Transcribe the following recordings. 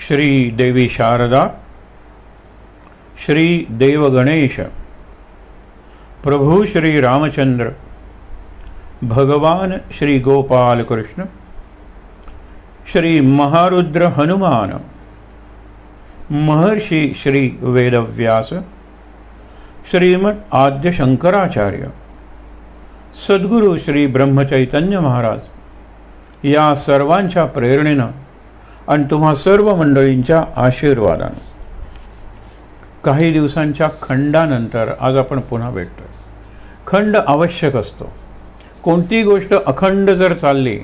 श्री देवी शारदा, श्री देव गणेश, प्रभु श्री रामचंद्र, भगवान श्री गोपाल कृष्ण, श्री महारुद्र हनुमान, महर्षि श्री वेदव्यास, श्रीमद आद्य शंकराचार्य, सद्गुरु श्री ब्रह्मचैतन्य महाराज या सर्वांच्या प्रेरणेनं आणि तुम्हा सर्व मंडळींच्या आशीर्वादाने काही दिवसांच्या खंडानंतर आज आपण पुन्हा भेटतोय। खंड आवश्यक असतो। कोणती गोष्ट अखंड जर चालली,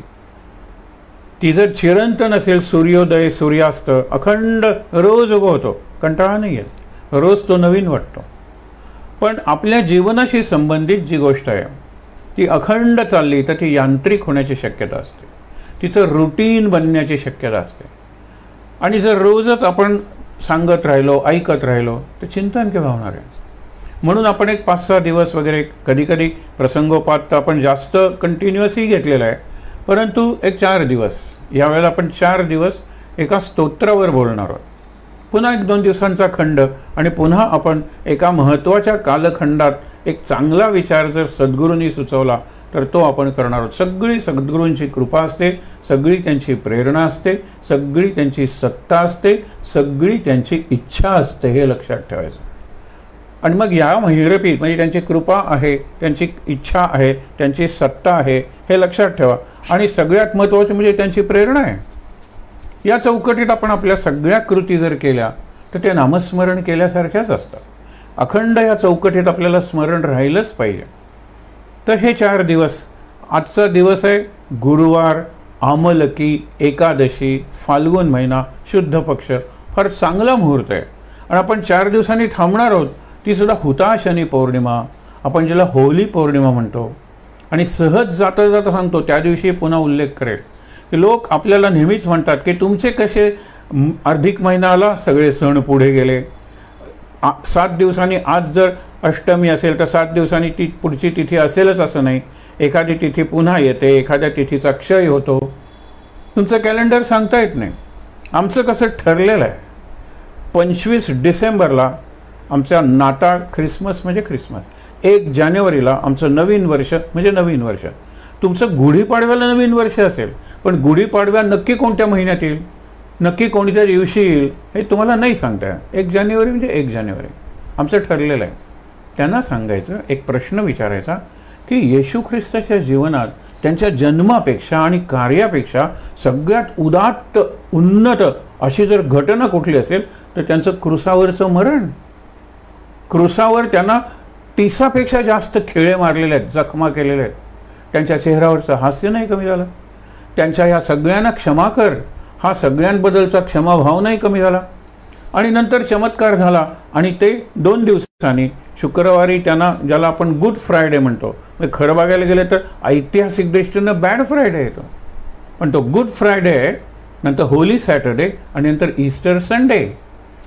ती जर चिरंत नसेल, सूर्योदय सूर्यास्त अखंड रोज उगवतो, कंटाळा नाही येत, रोज तो नवीन वाटतो। पण आपल्या जीवनाशी संबंधित जी गोष्ट आहे ती अखंड चालली तर ती यांत्रिक होण्याची शक्यता असते, तिचं रुटीन बनण्याची शक्यता असते। आणि जर रोजच आपण सांगत राहिलो, ऐकत राहिलो तर चिंतन केव्हा होणार आहे? म्हणून आपण एक 5-6 दिवस वगैरे, कधी कधी प्रसंगोपात तर आपण जास्त कंटिन्युअसही घेतलेला आहे, परंतु एक 4 दिवस, यावेळेला आपण 4 दिवस एका स्तोत्रावर बोलणार आहोत। पुन्हा 1-2 दिवसांचा खंड आणि पुन्हा आपण एका महत्त्वाच्या कालखंडात एक चांगला विचार जर सद्गुरूंनी सुचवला तर तो आपण करणार आहोत। सगळी सद्गुरूंची कृपा असते, सगळी त्यांची प्रेरणा असते, सगळी त्यांची सत्ता असते, सगळी त्यांची इच्छा असते, हे लक्षात ठेवायचं। आणि मग या महिरपीत म्हणजे त्यांची कृपा आहे, त्यांची इच्छा आहे, त्यांची सत्ता आहे, हे लक्षात ठेवा। आणि सगळ्यात महत्त्वाचं म्हणजे त्यांची प्रेरणा आहे। या चौकटीत आपण आपल्या सगळ्या कृती जर केल्या तर ते नामस्मरण केल्यासारख्याच असतात। अखंड या चौकटीत आपल्याला स्मरण राहिलंच पाहिजे। तर हे 4 दिवस, आजचा दिवस आहे गुरुवार, आमलकी एकादशी, फाल्गुन महिना, शुद्ध पक्ष, फार चांगला मुहूर्त आहे। आणि आपण 4 दिवसांनी थांबणार आहोत, ती सुद्धा हुताशनी पौर्णिमा, आपण ज्याला होली पौर्णिमा म्हणतो। आणि सहज जाता जाता सांगतो, त्या दिवशी पुन्हा उल्लेख करेल की लोक आपल्याला नेहमीच म्हणतात की तुमचे कसे अधिक महिना आला, सगळे सण पुढे गेले। 7 दिवसांनी, आज जर अष्टमी असेल तर 7 दिवसांनी ती पुढची तिथी असेलच असं नाही, एखादी तिथी पुन्हा येते, एखाद्या तिथीचा क्षय होतो। तुमचं कॅलेंडर सांगता येत नाही। आमचं कसं ठरलेलं आहे, 25 डिसेंबरला आमचा नाताळ, ख्रिसमस म्हणजे ख्रिसमस, 1 जानेवारीला आमचं नवीन वर्ष म्हणजे नवीन वर्ष। तुमचं गुढीपाडव्याला नवीन वर्ष असेल, पण गुढीपाडव्या नक्की कोणत्या महिन्यात येईल, नक्की कोणत्या दिवशी येईल हे तुम्हाला नाही सांगता येईल। 1 जानेवारी म्हणजे 1 जानेवारी आमचं ठरलेलं आहे। त्यांना सांगायचं, एक प्रश्न विचारायचा की येशू ख्रिस्ताच्या जीवनात त्यांच्या जन्मापेक्षा आणि कार्यापेक्षा सगळ्यात उदात्त, उन्नत अशी जर घटना कुठली असेल तर त्यांचं क्रुसावरचं मरण। क्रुसावर त्यांना 30पेक्षा जास्त खिळे मारलेले आहेत, जखमा केलेल्या आहेत, त्यांच्या चेहऱ्यावरचं हास्य नाही कमी झालं। त्यांच्या ह्या सगळ्यांना क्षमा कर, हा सगळ्यांबद्दलचा क्षमाभाव नाही कमी झाला। आणि नंतर चमत्कार झाला आणि ते 2 दिवसांनी शुक्रवारी त्यांना, ज्याला आपण गुड फ्रायडे म्हणतो, म्हणजे खरं बघायला गेलं तर ऐतिहासिक दृष्टीनं बॅड फ्रायडे येतो, पण तो गुड फ्रायडे, नंतर होली सॅटर्डे आणि नंतर ईस्टर संडे।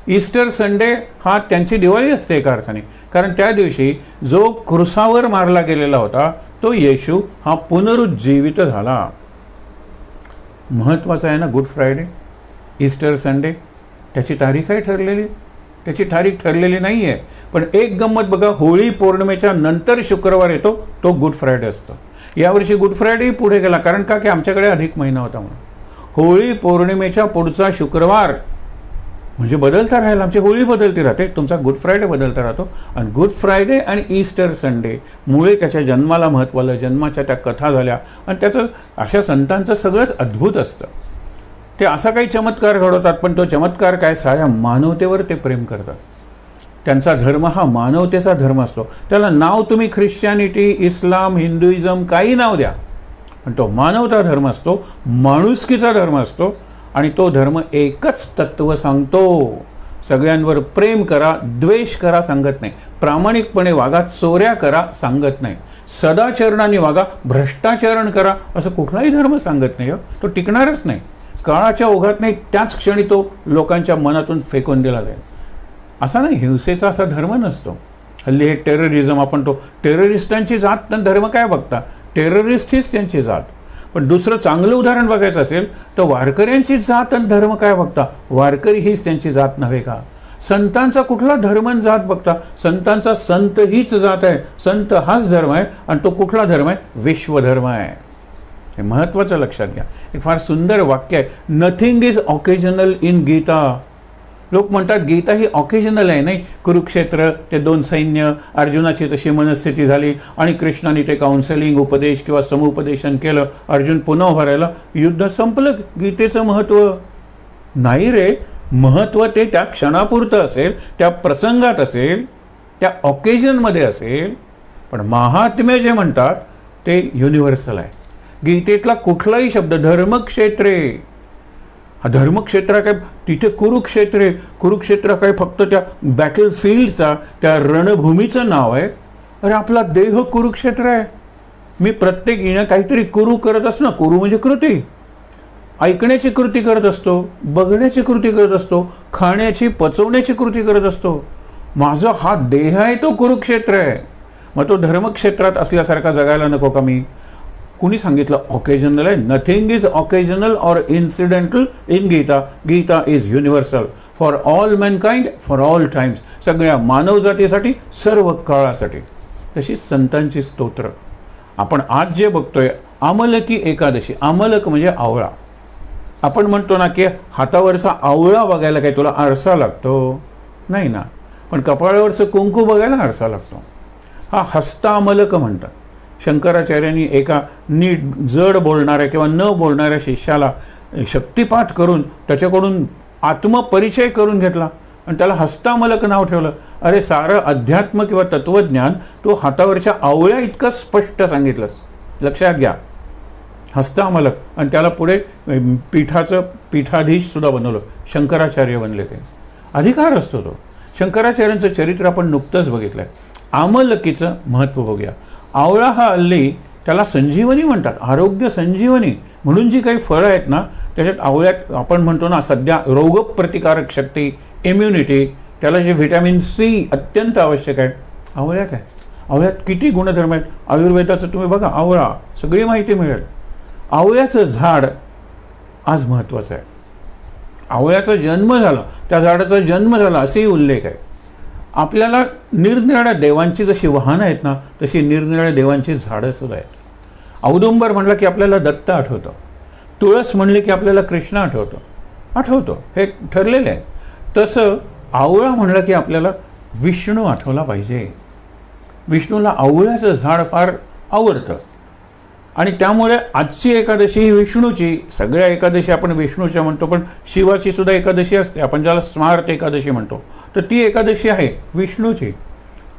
ईस्टर संडे हा त्यांची दिवाळी असते एका अर्थाने, कारण त्या दिवशी जो क्रुसावर मारला गेलेला होता तो येशू हा पुनरुज्जीवित झाला। महत्त्वाचं आहे ना गुड फ्रायडे, ईस्टर संडे, त्याची तारीख आहे ठरलेली, त्याची तारीख ठरलेली नाही आहे। पण एक गंमत बघा, होळी पौर्णिमेच्या नंतर शुक्रवार येतो तो गुड फ्रायडे असतो। यावर्षी गुड फ्रायडे पुढे गेला, कारण का की आमच्याकडे अधिक महिना होता म्हणून। होळी पौर्णिमेच्या पुढचा शुक्रवार म्हणजे बदलता राहील, आमची होळी बदलती राहते, तुमचा गुड फ्रायडे बदलता राहतो। आणि गुड फ्रायडे आणि ईस्टर संडे मुळे त्याच्या जन्माला महत्त्व आलं, जन्माच्या त्या कथा झाल्या, आणि त्याचं अशा संतांचं सगळंच अद्भुत असतं। ते असा काही चमत्कार घडवतात, पण तो चमत्कार काय, साऱ्या मानवतेवर ते प्रेम करतात। त्यांचा धर्म हा मानवतेचा धर्म असतो। त्याला नाव तुम्ही ख्रिश्चॅनिटी, इस्लाम, हिंदुइझम काही नाव द्या, पण तो मानवता धर्म असतो, माणुसकीचा धर्म असतो। आणि तो धर्म एकच तत्व सांगतो, सगळ्यांवर प्रेम करा, द्वेष करा सांगत नाही, प्रामाणिकपणे वागा, चोऱ्या करा सांगत नाही, सदाचरणाने वागा, भ्रष्टाचरण करा असं कुठलाही धर्म सांगत नाही। तो टिकणारच नाही, काळाच्या ओघात नाही, त्याच क्षणी तो लोकांच्या मनातून फेकून दिला जाईल। असा नाही, हिंसेचा असा धर्म नसतो। हल्ली हे टेररिझम, आपण तो टेररिस्टांची जात धर्म काय बघता, टेररिस्ट हीच त्यांची जात। पण दुसरं चांगलं उदाहरण बघायचं असेल तर वारकऱ्यांची जात आणि धर्म काय बघता? वारकरी हीच त्यांची जात नव्हे का? संतांचा कुठला धर्म आणि जात बघता? संतांचा संत हीच जात आहे, संत हाच धर्म आहे, आणि तो कुठला धर्म आहे? विश्वधर्म आहे. हे महत्त्वाचं लक्षात घ्या. एक फार सुंदर वाक्य आहे, nothing is occasional in Gita. लोक म्हणतात गीता ही ऑकेजनल आहे. नाही, कुरुक्षेत्र, ते 2 सैन्य, अर्जुनाची तशी मनस्थिती झाली आणि कृष्णाने ते काउन्सिलिंग उपदेश किंवा समुपदेशन केलं, अर्जुन पुन्हा उभा राहिला, युद्ध संपलं. गीतेचं महत्त्व नाही रे. महत्त्व ते त्या क्षणापुरतं असेल, त्या प्रसंगात असेल, त्या ऑकेजनमध्ये असेल. पण महात्म्य जे म्हणतात ते युनिव्हर्सल आहे. गीतेतला कुठलाही शब्द धर्मक्षेत्रे, हा धर्मक्षेत्र काय तिथे कुरुक्षेत्रे, कुरुक्षेत्र काय फक्त त्या बॅटलफील्डचा, त्या रणभूमीचं नाव आहे? अरे आपला देह कुरुक्षेत्र आहे. मी प्रत्येक येणं काहीतरी कुरु करत असतो ना. कुरु म्हणजे कृती, ऐकण्याची कृती करत असतो, बघण्याची कृती करत असतो, खाण्याची पचवण्याची कृती करत असतो. माझा हा देह आहे तो कुरुक्षेत्र आहे. मग तो धर्मक्षेत्रात असल्यासारखा जगायला नको का मी? कुणी सांगितलं ऑकेजनल आहे? Nothing is occasional or incidental in Gita. Gita is universal for all mankind, for all times. सगळ्या मानवजातीसाठी, सर्व काळासाठी. तशीच संतांची स्तोत्र आपण आज जे बघतोय, आमलकी एकादशी. आमलक म्हणजे आवळा. आपण म्हणतो ना की हातावरचा आवळा बघायला काय तुला आरसा लागतो? नाही ना. पण कपाळावरचं कुंकू बघायला आरसा लागतो. हा हस्तामलक म्हणतात. शंकराचार्यांनी एका नीट जड बोलणाऱ्या किंवा न बोलणाऱ्या शिष्याला शक्तिपाठ करून त्याच्याकडून आत्मपरिचय करून घेतला आणि त्याला हस्तामलक नाव ठेवलं. अरे सारं अध्यात्म किंवा तत्वज्ञान तो हातावरच्या आवळ्या इतकं स्पष्ट सांगितलंस. लक्षात घ्या, हस्तामलक. आणि त्याला पुढे पीठाधीश सुद्धा बनवलं. शंकराचार्य बनले. ते अधिकार असतो तो. शंकराचार्यांचं चरित्र आपण नुकतंच बघितलंय. आमलकीचं महत्त्व बघूया. आवळा हा हल्ली त्याला संजीवनी म्हणतात, आरोग्य संजीवनी म्हणून जी काही फळं आहेत ना, त्याच्यात आवळ्यात आपण म्हणतो ना सध्या रोगप्रतिकारक शक्ती, इम्युनिटी, त्याला जे व्हिटॅमिन सी अत्यंत आवश्यक आहे, आवळ्यात आहे. आवळ्यात किती गुणधर्म आहेत. आयुर्वेदाचं तुम्ही बघा, आवळा सगळी माहिती मिळेल. आवळ्याचं झाड आज महत्त्वाचं आहे. आवळ्याचा जन्म झाला, त्या झाडाचा जन्म झाला असेही उल्लेख आहे. आपल्याला निरनिराळ्या देवांची जशी वाहनं आहेत ना, तशी निरनिराळ्या देवांची झाडं सुद्धा आहेत. औदुंबर म्हणलं की आपल्याला दत्त आठवतं. तुळस म्हणले की आपल्याला कृष्ण आठवतो. हे ठरलेलं आहे. तसं आवळा म्हणलं की आपल्याला विष्णू आठवला पाहिजे. विष्णूला आवळ्याचं झाड फार आवडतं आणि त्यामुळे आजची एकादशी ही विष्णूची. सगळ्या एकादशी आपण विष्णूच्या म्हणतो, पण शिवाची सुद्धा एकादशी असते, आपण ज्याला स्मार्त एकादशी म्हणतो. तर ती एकादशी आहे विष्णूची.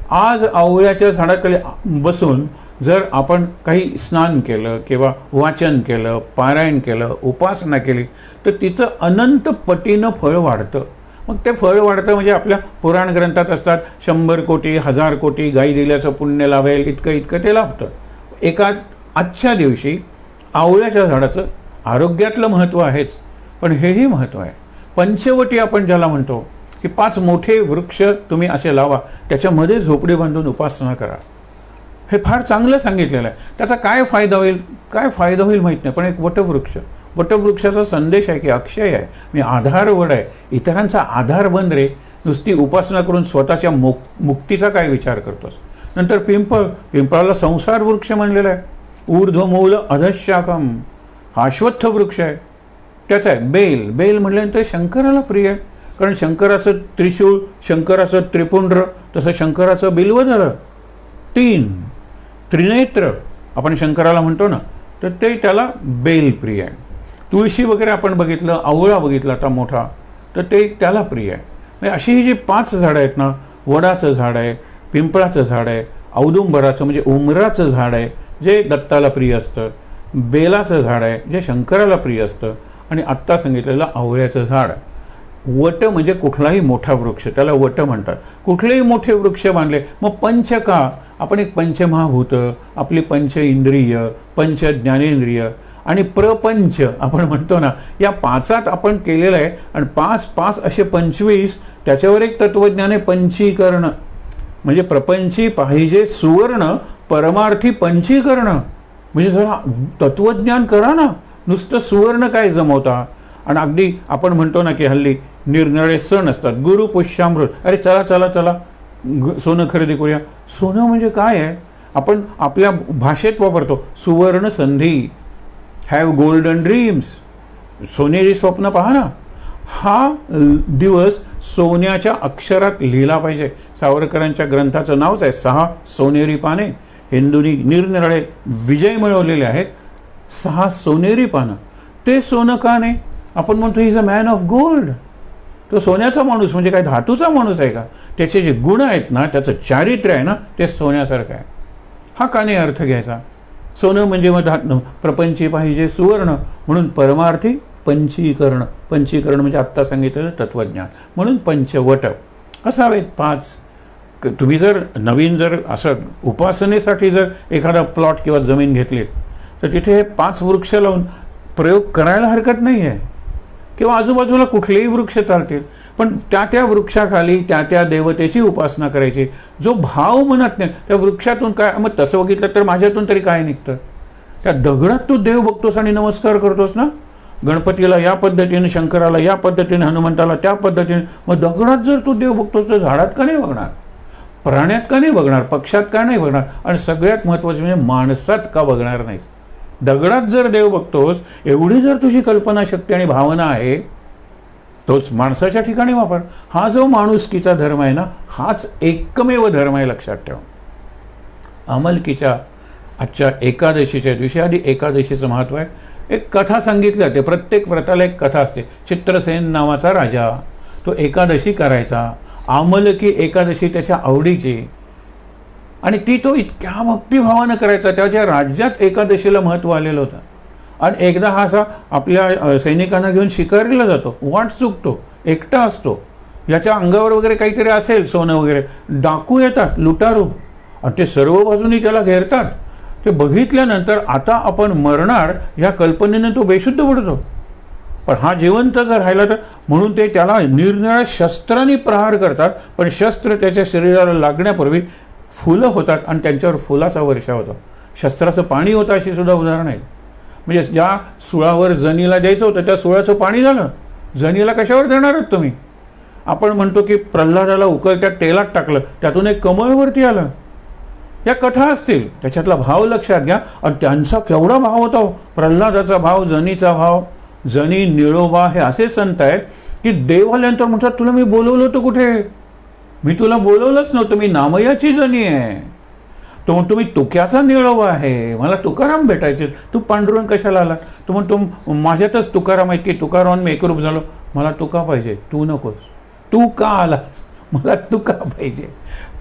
आज आवळ्याच्या झाडाखाली बसून जर आपण काही स्नान केलं किंवा वाचन केलं, पारायण केलं, उपासना केली, तर तिचं अनंत पटीनं फळ वाढतं. मग ते फळ वाढतं म्हणजे आपल्या पुराण ग्रंथात असतात 100 कोटी 1000 कोटी गायी दिल्याचं पुण्य लाभेल, इतकं ते लाभतं. एका आजच्या दिवशी आवळ्याच्या झाडाचं आरोग्यातलं महत्त्व आहेच, पण हेही महत्त्व आहे. पंचवटी आपण ज्याला म्हणतो की 5 मोठे वृक्ष तुम्ही असे लावा, त्याच्यामध्ये झोपडी बांधून उपासना करा. हे फार चांगलं सांगितलेलं आहे. त्याचा काय फायदा होईल माहीत नाही, पण एक वटवृक्षाचा संदेश आहे की अक्षय आहे, मी आधारवड आहे, इतरांचा आधार बन रे. नुसती उपासना करून स्वतःच्या मुक्तीचा काय विचार करतोस. नंतर पिंपळाला संसार वृक्ष म्हणलेला आहे. ऊर्ध्वमूल अधशाखम हा अश्वत्थ वृक्ष आहे. त्याचा आहे बेल म्हटल्यानंतर शंकराला प्रिय आहे, कारण शंकराचं त्रिशूळ, शंकराचं त्रिपुंड्र, तसं शंकराचं बिल्वदल, 3 त्रिनेत्र आपण शंकराला म्हणतो ना, तर ते त्याला बेल प्रिय आहे. तुळशी वगैरे आपण बघितलं, आवळा बघितला आता मोठा, तर ते त्याला प्रिय आहे. म्हणजे अशी ही जी 5 झाडं आहेत ना, वडाचं झाड आहे, पिंपळाचं झाड आहे, औदुंबराचं म्हणजे उमराचं झाड आहे जे दत्ताला प्रिय असतं, बेलाचं झाड आहे जे शंकराला प्रिय असतं, आणि आत्ता सांगितलेलं आवळ्याचं झाड. वट म्हणजे कुठलाही मोठा वृक्ष, त्याला वट म्हणतात. कुठलेही मोठे वृक्ष बांधले. मग पंच का? आपण एक पंचमहाभूत, आपली पंच इंद्रिय, पंच ज्ञानेंद्रिय आणि प्रपंच आपण म्हणतो ना, या 5 आपण केलेलं आहे. आणि 5 असे 25, त्याच्यावर एक तत्वज्ञान आहे पंचीकरण. म्हणजे प्रपंची पाहिजे सुवर्ण, परमार्थी पंचीकरण. म्हणजे जरा तत्वज्ञान करा ना, नुसतं सुवर्ण काय जमवता. आणि अगदी आपण म्हणतो ना की हल्ली निरनिराळे सण असतात, गुरु पुष्यामृत, अरे चला चला चला सोनं खरेदी करूया. सोनं म्हणजे काय आहे, आपण आपल्या भाषेत वापरतो, सुवर्ण संधी, हॅव गोल्डन ड्रीम्स, सोनेरी स्वप्न पहा ना. हा दिवस सोन्याच्या अक्षरात लिहिला पाहिजे. सावरकरांच्या ग्रंथाचं नावच आहे 6 सोनेरी पाने. हिंदूंनी निरनिराळे विजय मिळवलेले आहेत, 6 सोनेरी पानं. ते सोनं का नाही? आपण म्हणतो is a man of gold. तो सोन्याचा माणूस म्हणजे काय धातूचा माणूस आहे का? त्याचे जे गुण आहेत ना, त्याचं चारित्र्य आहे ना, ते सोन्यासारखं आहे. हा का नाही अर्थ घ्यायचा? सोनं म्हणजे मग प्रपंची पाहिजे सुवर्ण, म्हणून परमार्थी पंचीकरण. पंचीकरण म्हणजे आत्ता सांगितलेलं तत्वज्ञान. म्हणून पंचवट असावेत 5. तुम्ही जर नवीन जर असं उपासनेसाठी जर एखादा प्लॉट किंवा जमीन घेतली तर तिथे हे 5 वृक्ष लावून प्रयोग करायला हरकत नाही आहे. किंवा आजूबाजूला कुठलेही वृक्ष चालतील, पण त्या वृक्षाखाली त्या देवतेची उपासना करायची. जो भाव मनात नाही त्या वृक्षातून काय, मग तसं बघितलं तर माझ्यातून तरी काय निघतं? त्या दगडात तू देव बघतोस आणि नमस्कार करतोस ना. गणपतीला या पद्धतीने, शंकराला या पद्धतीने, हनुमंताला त्या पद्धतीने. मग दगडात जर तू देव बघतोस तर झाडात का नाही बघणार? प्राण्यात का नाही बघणार? पक्षात का नाही बघणार? आणि सगळ्यात महत्त्वाचं म्हणजे माणसात का बघणार नाहीस? दगडात जर देव बघतोस, एवढी जर तुझी कल्पनाशक्ती आणि भावना आहे, तोच माणसाच्या ठिकाणी वापर. हा जो माणुसकीचा धर्म आहे ना, हाच एकमेव धर्म आहे, लक्षात ठेवा. अमलकीच्या आजच्या एकादशीच्या दिवशी, आधी एकादशीचं महत्त्व आहे. एक कथा सांगितली जाते, प्रत्येक व्रताला एक कथा असते. चित्रसेन नावाचा राजा, तो एकादशी करायचा, आमलकी एकादशी त्याच्या आवडीची, आणि ती तो इतक्या भक्तिभावानं करायचा. त्याच्या राज्यात एकादशीला महत्त्व आलेलं होतं. आणि एकदा हा असा आपल्या सैनिकांना घेऊन शिकारीला जातो, वाट चुकतो, एकटा असतो, याच्या अंगावर वगैरे काहीतरी असेल सोनं वगैरे. डाकू येतात, लुटारू, आणि ते सर्व बाजूनी त्याला घेरतात. ते बघितल्यानंतर आता आपण मरणार या कल्पनेनं तो बेशुद्ध पडतो. पण हा जिवंत जर राहिला तर, म्हणून ते त्याला निरनिराळ्या शस्त्रांनी प्रहार करतात. पण शस्त्र त्याच्या शरीराला लागण्यापूर्वी फुलं होतात आणि त्यांच्यावर फुलाचा वर्षाव होतो. शस्त्राचं पाणी होतं अशी सुद्धा उदाहरण आहे. म्हणजे ज्या सुळावर जनीला द्यायचं होतं त्या सुळाचं पाणी झालं. जनीला कशावर देणार आहात तुम्ही? आपण म्हणतो की प्रल्हादाला उकळत्या तेलात टाकलं, त्यातून एक कमळवरती आलं. या कथा असतील, त्याच्यातला भाव लक्षात घ्या. आणि त्यांचा केवढा भाव होता. प्रल्हादाचा भाव, जनीचा भाव. जनी, निळोबा हे असे संत आहेत की देव आल्यानंतर म्हणतात, तुला मी बोलवलं होतं कुठे? मी तुला बोलवलंच नव्हतं, मी नामयाची जनी आहे. तो म्हणतो मी तुक्याचा निळोबा आहे, मला तुकाराम भेटायचे. तू पांडुरंग कशाला आला? तो म्हणतो माझ्यातच तुकाराम आहे की तुकाराम मी एकरूप झालो, मला तुका पाहिजे, तू नकोस. तू का आलास? मला तुका पाहिजे.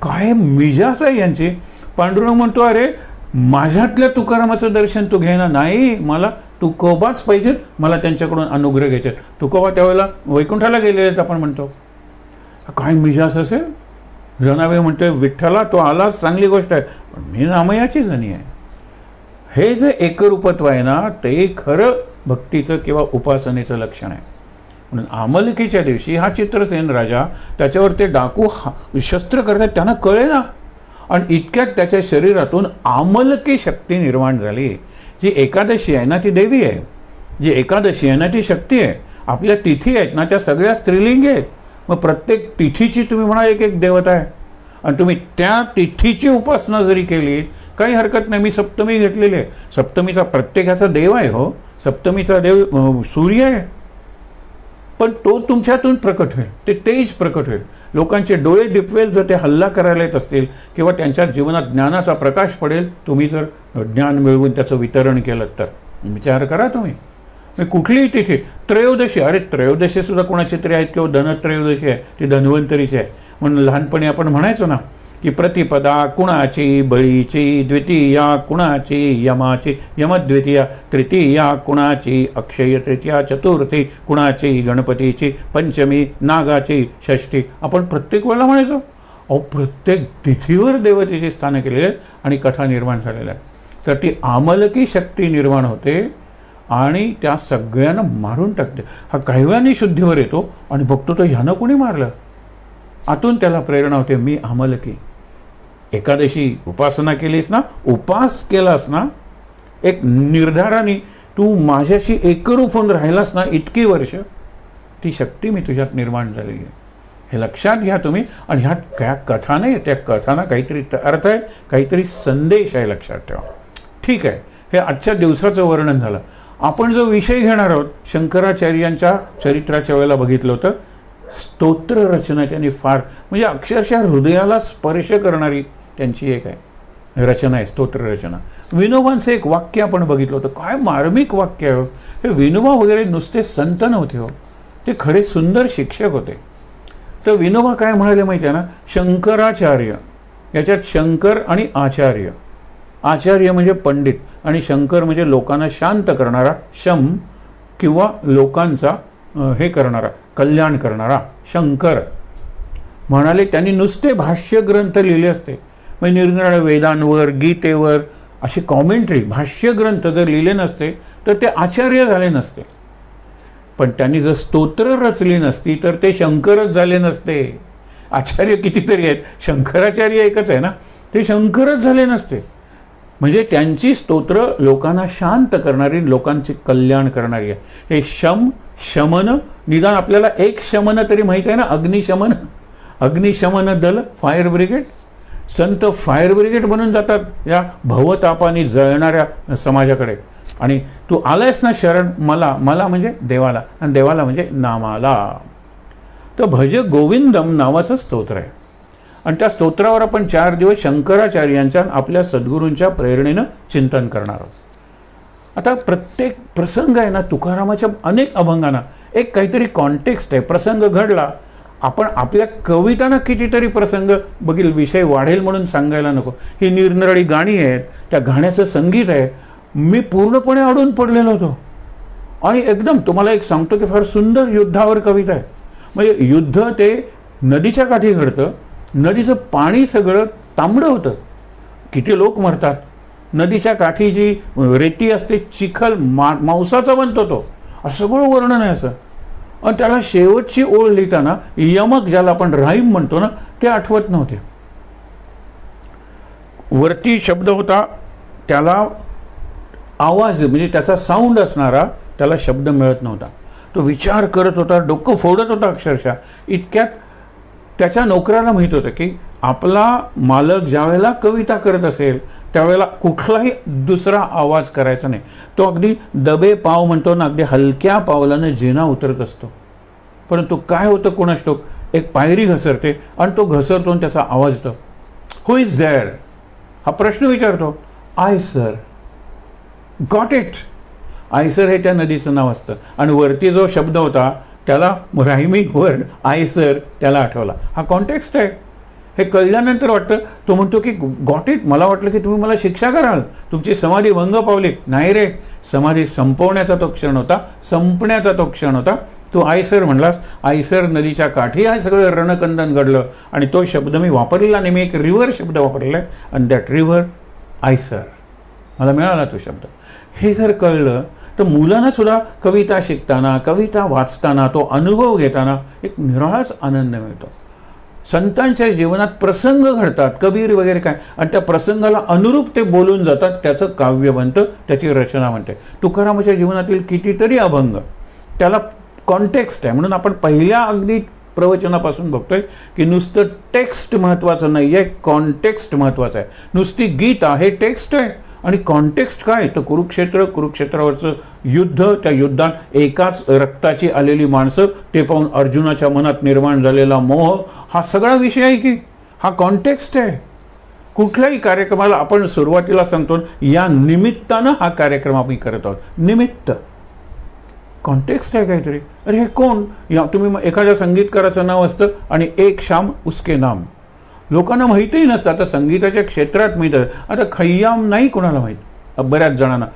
काय मिजास आहे यांची. पांडुरंग म्हणतो अरे माझ्यातल्या तुकारामाचं दर्शन तू घेणार नाही, मला तुकोबाच पाहिजेत, मला त्यांच्याकडून अनुग्रह घ्यायचे. तुकोबा त्यावेळेला वैकुंठाला गेलेले आहेत आपण म्हणतो. काय मिजास असेल. जनावे म्हणतोय विठ्ठला तो आलाच चांगली गोष्ट आहे, पण मी नामयाची जणी आहे. हे जे एकरूपत्व आहे ना, ते खरं भक्तीचं किंवा उपासनेचं लक्षण आहे. म्हणून आमलकीच्या दिवशी हा चित्रसेन राजा, त्याच्यावर ते डाकू शस्त्र करतात, त्यांना कळे ना. आणि इतक्यात त्याच्या शरीरातून आमलकी शक्ती निर्माण झाली. जी एकादशी आहे ना ती देवी आहे, जी एकादशी आहे ना ती शक्ती आहे. आपल्या तिथी आहेत ना त्या सगळ्या स्त्रीलिंगी आहेत. मग प्रत्येक तिथीची तुम्ही म्हणा एक एक देवता आहे, आणि तुम्ही त्या तिथीची उपासना जरी केली काही हरकत नाही. मी सप्तमी घेतलेली आहे. सप्तमीचा प्रत्येकाचा देव आहे. हो, सप्तमीचा देव सूर्य आहे, पण तो तुमच्यातून प्रकट होईल, ते तेज प्रकट होईल. लोकांचे डोळे दिपवेल जर ते हल्ला करायला येत असतील, किंवा त्यांच्या जीवनात ज्ञानाचा प्रकाश पडेल. तुम्ही जर ज्ञान मिळवून त्याचं वितरण केलं तर विचार करा तुम्ही. कुठलीही तिथे त्रयोदशी, अरे त्रयोदशी सुद्धा कोणाची तरी आहेत, किंवा धनत्रयोदशी आहे, ती धन्वंतरीची आहे. म्हणून लहानपणी आपण म्हणायचो ना की प्रतिपदा कुणाची, बळीची, द्वितीया कुणाची, यमाची, यमद्वितीया, तृतीया कुणाची, अक्षय तृतीया, चतुर्थी कुणाची, गणपतीची, पंचमी नागाची, षष्ठी. आपण प्रत्येक वेळेला म्हणायचो. अहो प्रत्येक तिथीवर देवतेची स्थानं केलेली आहेत आणि कथा निर्माण झालेल्या आहेत. तर ती आमलकी शक्ती निर्माण होते आणि त्या सगळ्यांना मारून टाकते. हा काही वेळाने शुद्धीवर येतो आणि बघतो तर ह्यानं कोणी मारलं. आतून त्याला प्रेरणा होते, मी आमलकी. एकादशी उपासना केलीस ना, उपास केलास ना, एक निर्धाराने तू माझ्याशी एकरूप होऊन राहिलास ना इतकी वर्ष, ती शक्ती मी तुझ्यात निर्माण झालेली आहे, हे लक्षात घ्या तुम्ही. आणि ह्या काय कथा नाही, त्या कथांना काहीतरी अर्थ आहे, काहीतरी संदेश आहे, लक्षात ठेवा. ठीक आहे, हे आजच्या दिवसाचं वर्णन झालं. आपण जो विषय घेणार आहोत, शंकराचार्यांच्या चरित्राच्या वेळेला बघितलं होतं, स्तोत्र रचना. त्यांनी फार म्हणजे अक्षरशः हृदयाला स्पर्श करणारी त्यांची एक आहे रचना आहे, स्तोत्र रचना. विनोबांचं एक वाक्य आपण बघितलं होतं, काय मार्मिक वाक्य आहे. हे विनोबा वगैरे नुसते संत नव्हते हो, ते खरे सुंदर शिक्षक होते. तर विनोबा काय म्हणाले माहिती आहे ना, शंकराचार्य, याच्यात शंकर आणि आचार्य. आचार्य म्हणजे पंडित आणि शंकर म्हणजे लोकांना शांत करणारा, शम किंवा लोकांचा हे करणारा, कल्याण करणारा शंकर. म्हणाले त्यांनी नुसते भाष्य ग्रंथ लिहिले असते, म्हणजे निरनिराळ्या वेदांवर, गीतेवर अशी कॉमेंट्री, भाष्य ग्रंथ जर लिहिले नसते तर ते आचार्य झाले नसते. पण त्यांनी जर स्तोत्र रचली नसती तर ते शंकरच झाले नसते. आचार्य कितीतरी आहेत, शंकराचार्य एकच आहे ना, ते शंकरच झाले नसते. म्हणजे त्यांची स्तोत्र लोकांना शांत करणारी, लोकांचे कल्याण करणारी आहे. हे शमन, निदान आपल्याला एक शमन तरी माहीत आहे ना, अग्निशमन, अग्निशमन दल, फायर ब्रिगेड. संत फायर ब्रिगेड बनून जातात या भवतापाने जळणाऱ्या समाजाकडे. आणि तू आलायस ना शरण मला, मला म्हणजे देवाला, आणि देवाला म्हणजे नामाला. तर भज गोविंदम नावाचं स्तोत्र आहे. आणि त्या स्तोत्रावर आपण 4 दिवस शंकराचार्यांच्या आपल्या सद्गुरूंच्या प्रेरणेनं चिंतन करणार आहोत. आता प्रत्येक प्रसंग आहे ना, तुकारामाच्या अनेक अभंगांना एक काहीतरी कॉन्टेक्स्ट आहे, प्रसंग घडला. आपण आपल्या कवितांना कितीतरी प्रसंग बघील, विषय वाढेल म्हणून सांगायला नको. ही निरनिराळी गाणी आहेत, त्या गाण्याचं संगीत आहे. मी पूर्णपणे अडून पडलेलो होतो. आणि एकदम तुम्हाला एक सांगतो की फार सुंदर युद्धावर कविता आहे. म्हणजे युद्ध ते नदीच्या काठी घडतं, नदीचं पाणी सगळं तांबडं होतं, किती लोक मरतात. नदीच्या काठी जी रेती असते, चिखल मांसाचा बनतो तो, असं सगळं वर्णन आहे असं. आणि त्याला शेवटची ओळ लिहिताना यमक, ज्याला आपण राईम म्हणतो ना, ते आठवत नव्हते. वरती शब्द होता, त्याला आवाज म्हणजे त्याचा साऊंड असणारा, त्याला शब्द मिळत नव्हता. तो विचार करत होता, डोकं फोडत होता अक्षरशः. इतक्यात त्याच्या नोकराला माहीत होतं की आपला मालक ज्यावेळेला कविता करत असेल त्यावेळेला कुठलाही दुसरा आवाज करायचा नाही. तो अगदी दबे पाव म्हणतो ना, अगदी हलक्या पावलाने जिना उतरत असतो. परंतु काय होतं कोणास ठाऊक, एक पायरी घसरते आणि तो घसरतो आणि त्याचा आवाज येतो, हु इज देअर, हा प्रश्न विचारतो. I sir, got it. I sir हे त्या नदीचं नाव असतं. आणि वरती जो शब्द होता त्याला रायमिंग वर्ड आय सर त्याला आठवला. हा कॉन्टेक्स्ट आहे. हे कळल्यानंतर वाटतं, तो म्हणतो की गॉट इट, मला वाटलं की तुम्ही मला शिक्षा कराल, तुमची समाधी भंग पावली. नाही रे, समाधी संपवण्याचा तो क्षण होता, संपण्याचा तो क्षण होता. तू आय सर म्हणलास, आय सर नदीच्या काठी आहे सगळं रणकंदन घडलं. आणि तो शब्द मी वापरलेला नाही, मी एक रिव्हर शब्द वापरला आहे. आणि दॅट रिव्हर आय सर, मला मिळाला तो शब्द. हे जर कळलं तर मुलांना सुद्धा कविता शिकताना, कविता वाचताना, तो अनुभव घेताना एक निराळाच आनंद मिळतो. संतांच्या जीवनात प्रसंग घडतात, कबीर वगैरे काय, आणि त्या प्रसंगाला अनुरूप ते बोलून जातात, त्याचं काव्य बनतं, त्याची रचना म्हणते. तुकारामाच्या जीवनातील कितीतरी अभंग, त्याला कॉन्टेक्स्ट आहे. म्हणून आपण पहिल्या अगदी प्रवचनापासून बघतोय की नुसतं टेक्स्ट महत्त्वाचं नाही आहे, कॉन्टेक्स्ट महत्त्वाचं आहे. नुसती गीता हे टेक्स्ट आहे, आणि कॉन्टेक्स्ट काय तर कुरुक्षेत्रावरचं युद्ध, त्या युद्धात एकाच रक्ताची आलेली माणसं, ते पाहून अर्जुनाच्या मनात निर्माण झालेला मोह, हा सगळा विषय आहे की हा कॉन्टेक्स्ट आहे. कुठल्याही कार्यक्रमाला आपण सुरुवातीला सांगतो या निमित्तानं हा कार्यक्रम आम्ही करत आहोत, निमित्त, कॉन्टेक्स्ट आहे काहीतरी. अरे हे कोण, या तुम्ही एखाद्या संगीतकाराचं नाव असतं आणि एक शाम उसके नाम, लोकांना माहितीही नसतं. आता संगीताच्या क्षेत्रात माहीत आहे, आता खय्याम नाही कोणाला माहीत, बऱ्याच जणांना.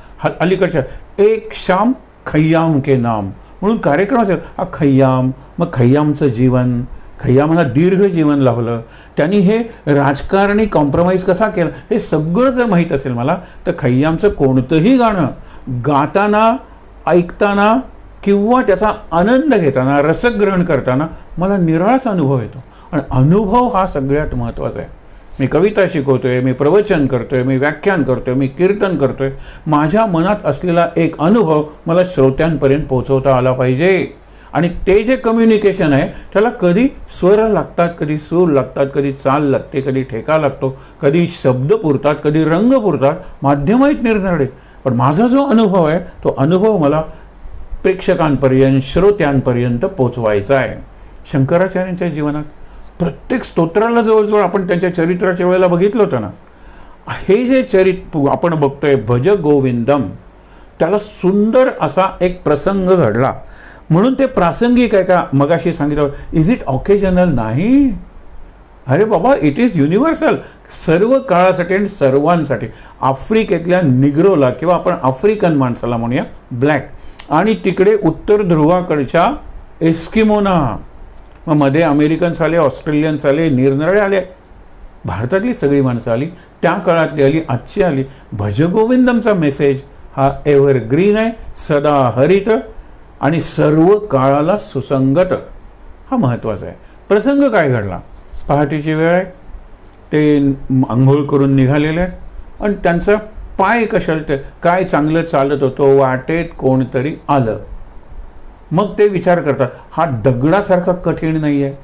अलीकडच्या एक शाम खय्याम के नाम म्हणून कार्यक्रम असेल, हा खय्याम, मग खय्यामचं जीवन, खय्यामला दीर्घ जीवन लाभलं, त्यांनी हे राजकारणी कॉम्प्रोमाइज कसा केला, हे सगळं जर माहीत असेल मला, तर खय्यामचं कोणतंही गाणं गाताना, ऐकताना किंवा त्याचा आनंद घेताना, रसग्रहण करताना मला निराळाच अनुभव येतो. आणि अनुभव हा सगळ्यात महत्त्वाचा आहे. मी कविता शिकवतोय, मी प्रवचन करतोय, मी व्याख्यान करतोय, मी कीर्तन करतोय, माझ्या मनात असलेला एक अनुभव मला श्रोत्यांपर्यंत पोहोचवता आला पाहिजे. आणि ते जे कम्युनिकेशन आहे त्याला कधी स्वर लागतात, कधी सूर लागतात, कधी चाल लागते, कधी ठेका लागतो, कधी शब्द पुरतात, कधी रंग पुरतात, माध्यम आहेत निरनिराळे. पण माझा जो अनुभव आहे तो अनुभव मला प्रेक्षकांपर्यंत, श्रोत्यांपर्यंत पोचवायचा आहे. शंकराचार्यांच्या जीवनात प्रत्येक स्तोत्राला जवळजवळ आपण त्यांच्या चरित्राच्या वेळेला बघितलं होतं ना, हे जे चरित्र आपण बघतोय भज गोविंदम, त्याला सुंदर असा एक प्रसंग घडला. म्हणून ते प्रासंगिक आहे का मगाशी सांगितलं, इज इट ऑकेजनल नाही. अरे बाबा, इट इज युनिव्हर्सल, सर्व काळासाठी आणि सर्वांसाठी. आफ्रिकेतल्या निग्रोला किंवा आपण आफ्रिकन माणसाला म्हणूया ब्लॅक, आणि तिकडे उत्तर ध्रुवाकडच्या एस्किमोना, मग मध्ये अमेरिकन्स आले, ऑस्ट्रेलियन्स आले, निरनिराळे आले, भारतातली सगळी माणसं आली, त्या काळातली आली, आजची आली. भजगोविंदमचा मेसेज हा एव्हरग्रीन आहे, सदा हरित आणि सर्व काळाला सुसंगत. हा महत्त्वाचा आहे. प्रसंग काय घडला, पहाटेची वेळ आहे, ते आंघोळ करून निघालेले आहेत आणि त्यांचा पाय कशाला काय चांगलं चालत होतो, वाटेत कोणतरी आलं. मग ते विचार करतात, हा दगडासारखा कठीण नाही आहे,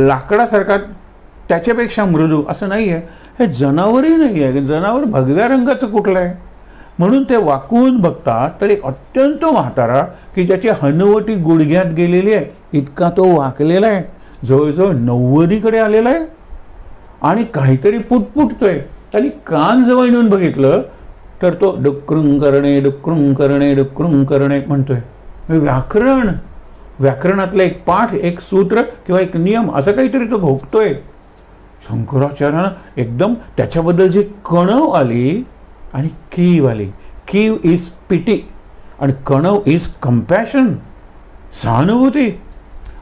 लाकडासारखा त्याच्यापेक्षा मृदू असं नाही आहे, हे जनावरही नाही आहे, जनावर भगव्या रंगाचं कुठलं आहे. म्हणून ते वाकून बघतात तर एक अत्यंत म्हातारा की ज्याची हनुवटी गुडघ्यात गेलेली आहे, इतका तो वाकलेला आहे, जवळजवळ 90कडे आलेला आहे आणि काहीतरी पुटपुटतोय. आणि कान जवळ नेऊन बघितलं तर तो डुक्कृंग करणे डुक्कृंग करणे डुक्कृंग करणे म्हणतोय. व्याकरण, व्याकरणातलं एक पाठ, एक सूत्र किंवा एक नियम असं काहीतरी तो घोकतोय. शंकराचार्यानं एकदम त्याच्याबद्दल जी कणव आली आणि कीव आली. कीव इज पिटी आणि कणव इज कंपॅशन, सहानुभूती.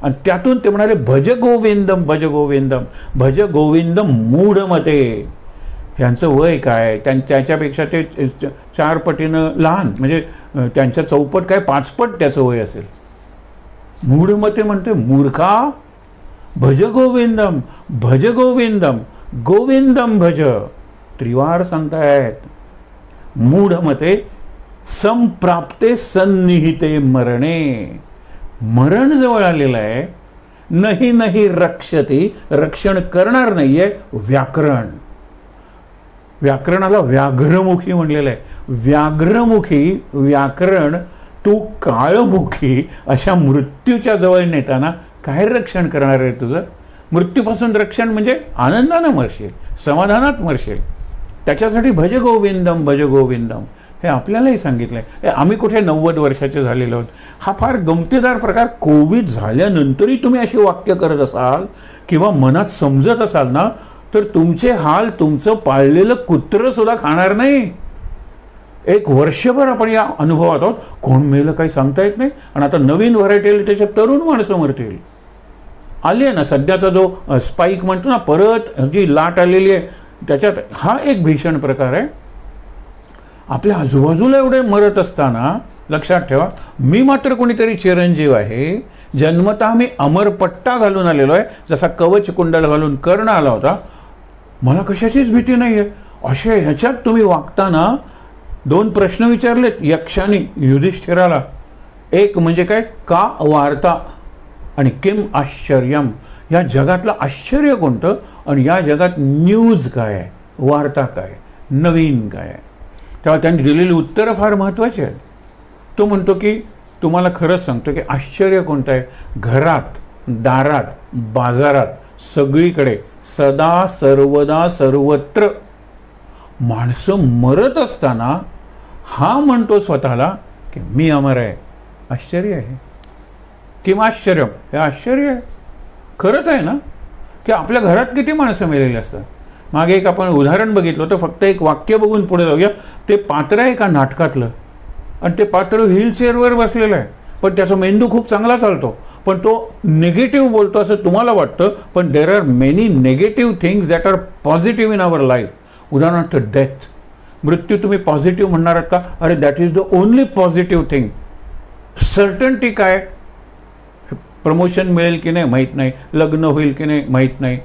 आणि त्यातून ते म्हणाले भज गोविंदम भज गोविंदम भज गोविंदम मूढमते. ह्यांचं वय काय, त्याच्यापेक्षा ते 4 पटीनं लहान, म्हणजे त्यांच्या चौपट काय 5 पट त्याचं वय असेल. मूढमते म्हणते मूर्खा, भज गोविंदम भज गोविंदम गोविंदम भज, त्रिवार सांगतायत. मूढमते संप्राप्ते सन्निहिते मरणे, मरण जवळ आलेलं आहे. नाही नाही रक्षती, रक्षण करणार नाहीये व्याकरण. व्याकरणाला व्याघ्रमुखी म्हणलेलं आहे. व्याघ्रमुखी व्याकरण तू काळमुखी अशा मृत्यूच्या जवळ नेताना काय रक्षण करणार आहे तुझं? मृत्यूपासून रक्षण म्हणजे आनंदानं मरशील, समाधानात मरशील. त्याच्यासाठी भज गोविंदम भज गोविंदम हे आपल्यालाही सांगितलंय. आम्ही कुठे 90 वर्षाचे झालेलो आहोत. हा फार गमतीदार प्रकार. कोविड झाल्यानंतरही तुम्ही अशी वाक्य करत असाल किंवा मनात समजत असाल ना, तर तुमचे हाल तुमचं पाळलेलं कुत्रं सुद्धा खाणार नाही. 1 वर्षभर आपण या अनुभवात आहोत. कोण मेलं काही सांगता येत नाही. आणि आता नवीन व्हरायटी आली, त्याच्यात तरुण माणसं मरतील. आली आहे ना सध्याचा जो स्पाईक म्हणतो ना, परत जी लाट आलेली आहे, त्याच्यात हा एक भीषण प्रकार आहे. आपल्या आजूबाजूला एवढे मरत असताना लक्षात ठेवा, मी मात्र कोणीतरी चिरंजीव आहे. जन्मतः मी अमरपट्टा घालून आलेलो आहे, जसा कवच कुंडल घालून कर्ण आला होता. मला कशाचीच भीती नाही आहे. अशा ह्याच्यात तुम्ही वागताना 2 प्रश्न विचारलेत यक्षाने युधिष्ठिराला. एक म्हणजे काय, का वार्ता, आणि किम आश्चर्यम, या जगातलं आश्चर्य कोणतं आणि या जगात न्यूज काय आहे, वार्ता काय, नवीन काय आहे. तेव्हा त्यांनी दिलेली उत्तरं फार महत्त्वाची आहेत. तो म्हणतो की तुम्हाला खरंच सांगतो की आश्चर्य कोणतं आहे, घरात, दारात, बाजारात, सगळीकडे, सदा सर्वदा सर्वत्र माणसं मरत असताना हा म्हणतो स्वतःला की मी अमर आहे. आश्चर्य आहे. किंवा आश्चर्य, हे आश्चर्य आहे. खरंच आहे ना, की आपल्या घरात किती माणसं मेलेली असतात. मागे एक आपण उदाहरण बघितलं होतं. फक्त एक वाक्य बघून पुढे जाऊया. ते पात्र आहे का नाटकातलं, आणि ते पात्र व्हीलचेअरवर बसलेलं आहे, पण त्याचा मेंदू खूप चांगला चालतो, पण तो निगेटिव्ह बोलतो असं तुम्हाला वाटतं. पण there are many negative things that are positive in our life. उदाहरणार्थ डेथ, मृत्यू तुम्ही पॉझिटिव्ह म्हणणार आहात का? अरे that is the only positive thing. Certainty काय, प्रमोशन मिळेल की नाही माहीत नाही, लग्न होईल की नाही माहीत नाही,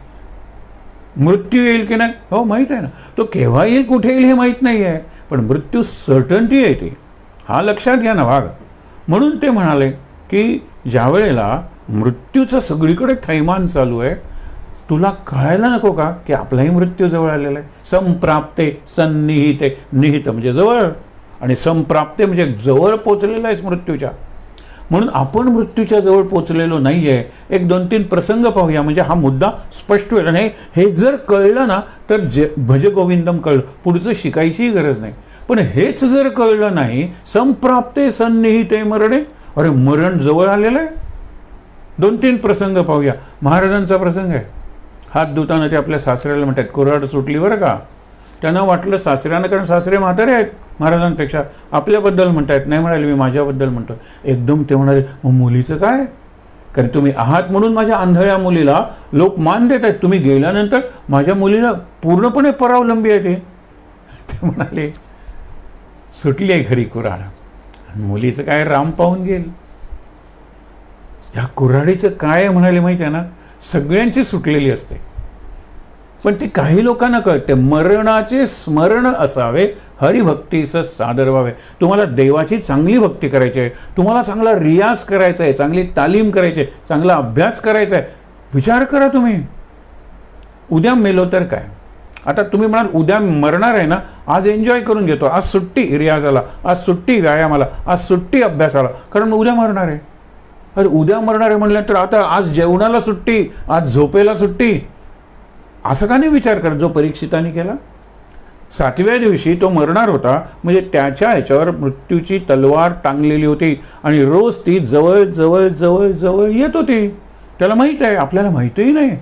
मृत्यू येईल की नाही, हो माहीत आहे ना. तो केव्हा येईल, कुठे येईल हे माहीत नाही आहे, पण मृत्यू सर्टन्टी येते, हा लक्षात घ्या ना भाग. म्हणून ते म्हणाले की ज्या वेळेला मृत्यूचं सगळीकडे थैमान चालू आहे, तुला कळायला नको का की आपलाही मृत्यू जवळ आलेला आहे. संप्राप्ते सन्निहिते, निहित म्हणजे जवळ, आणि संप्राप्ते म्हणजे जवळ पोचलेला आहेस मृत्यूच्या. म्हणून आपण मृत्यूच्या जवळ पोचलेलो नाही आहे. एक 2-3 प्रसंग पाहूया, म्हणजे हा मुद्दा स्पष्ट होईल. आणि हे जर कळलं ना तर भज गोविंदम कळलं, पुढचं शिकायचीही गरज नाही. पण हेच जर कळलं नाही, संप्राप्ते सन्निहिते मरणे, अरे मरण जवळ आलेलं आहे. 2-3 प्रसंग पाहूया. महाराजांचा प्रसंग आहे. हात धुताना ते आपल्या सासऱ्याला म्हणतात कुऱ्हाड सुटली बरं का. त्यांना वाटलं सासऱ्यांना, कारण सासरे म्हातारे आहेत महाराजांपेक्षा, आपल्याबद्दल म्हणतायत, नाही म्हणाले मी माझ्याबद्दल म्हणतो. एकदम ते म्हणाले मग मुलीचं काय, कारण तुम्ही आहात म्हणून माझ्या आंधळ्या मुलीला लोक मान देत आहेत, तुम्ही गेल्यानंतर माझ्या मुलीला पूर्णपणे परावलंबी आहे. ते म्हणाले सुटली आहे खरी कुऱ्हाड, मुलीचं काय राम पाहून गेल. या कुऱ्हाडीचं काय म्हणाले माहिती आहे ना, सगळ्यांची सुटलेली असते, पण ती काही लोकांना कळते. मरणाचे स्मरण असावे, हरिभक्तीस सादर व्हावे. तुम्हाला देवाची चांगली भक्ती करायची आहे, तुम्हाला चांगला रियाज करायचा आहे, चांगली तालीम करायची आहे, चांगला अभ्यास करायचा आहे. विचार करा तुम्ही, उद्या मेलो तर काय. आता तुम्ही म्हणाल उद्या मरणार आहे ना, आज एन्जॉय करून घेतो, आज सुट्टी रियाजाला, आज सुट्टी व्यायामाला, आज सुट्टी अभ्यासाला, कारण उद्या मरणार आहे. अरे उद्या मरणार आहे म्हटल्यानंतर आता आज जेवणाला सुट्टी, आज झोपेला सुट्टी, असं का नाही विचार करत जो परीक्षिताने केला. 7व्या दिवशी तो मरणार होता, म्हणजे त्याच्या ह्याच्यावर मृत्यूची तलवार टांगलेली होती आणि रोज ती जवळ जवळ जवळ जवळ येत होती. त्याला माहीत आहे, आपल्याला माहितीही नाही.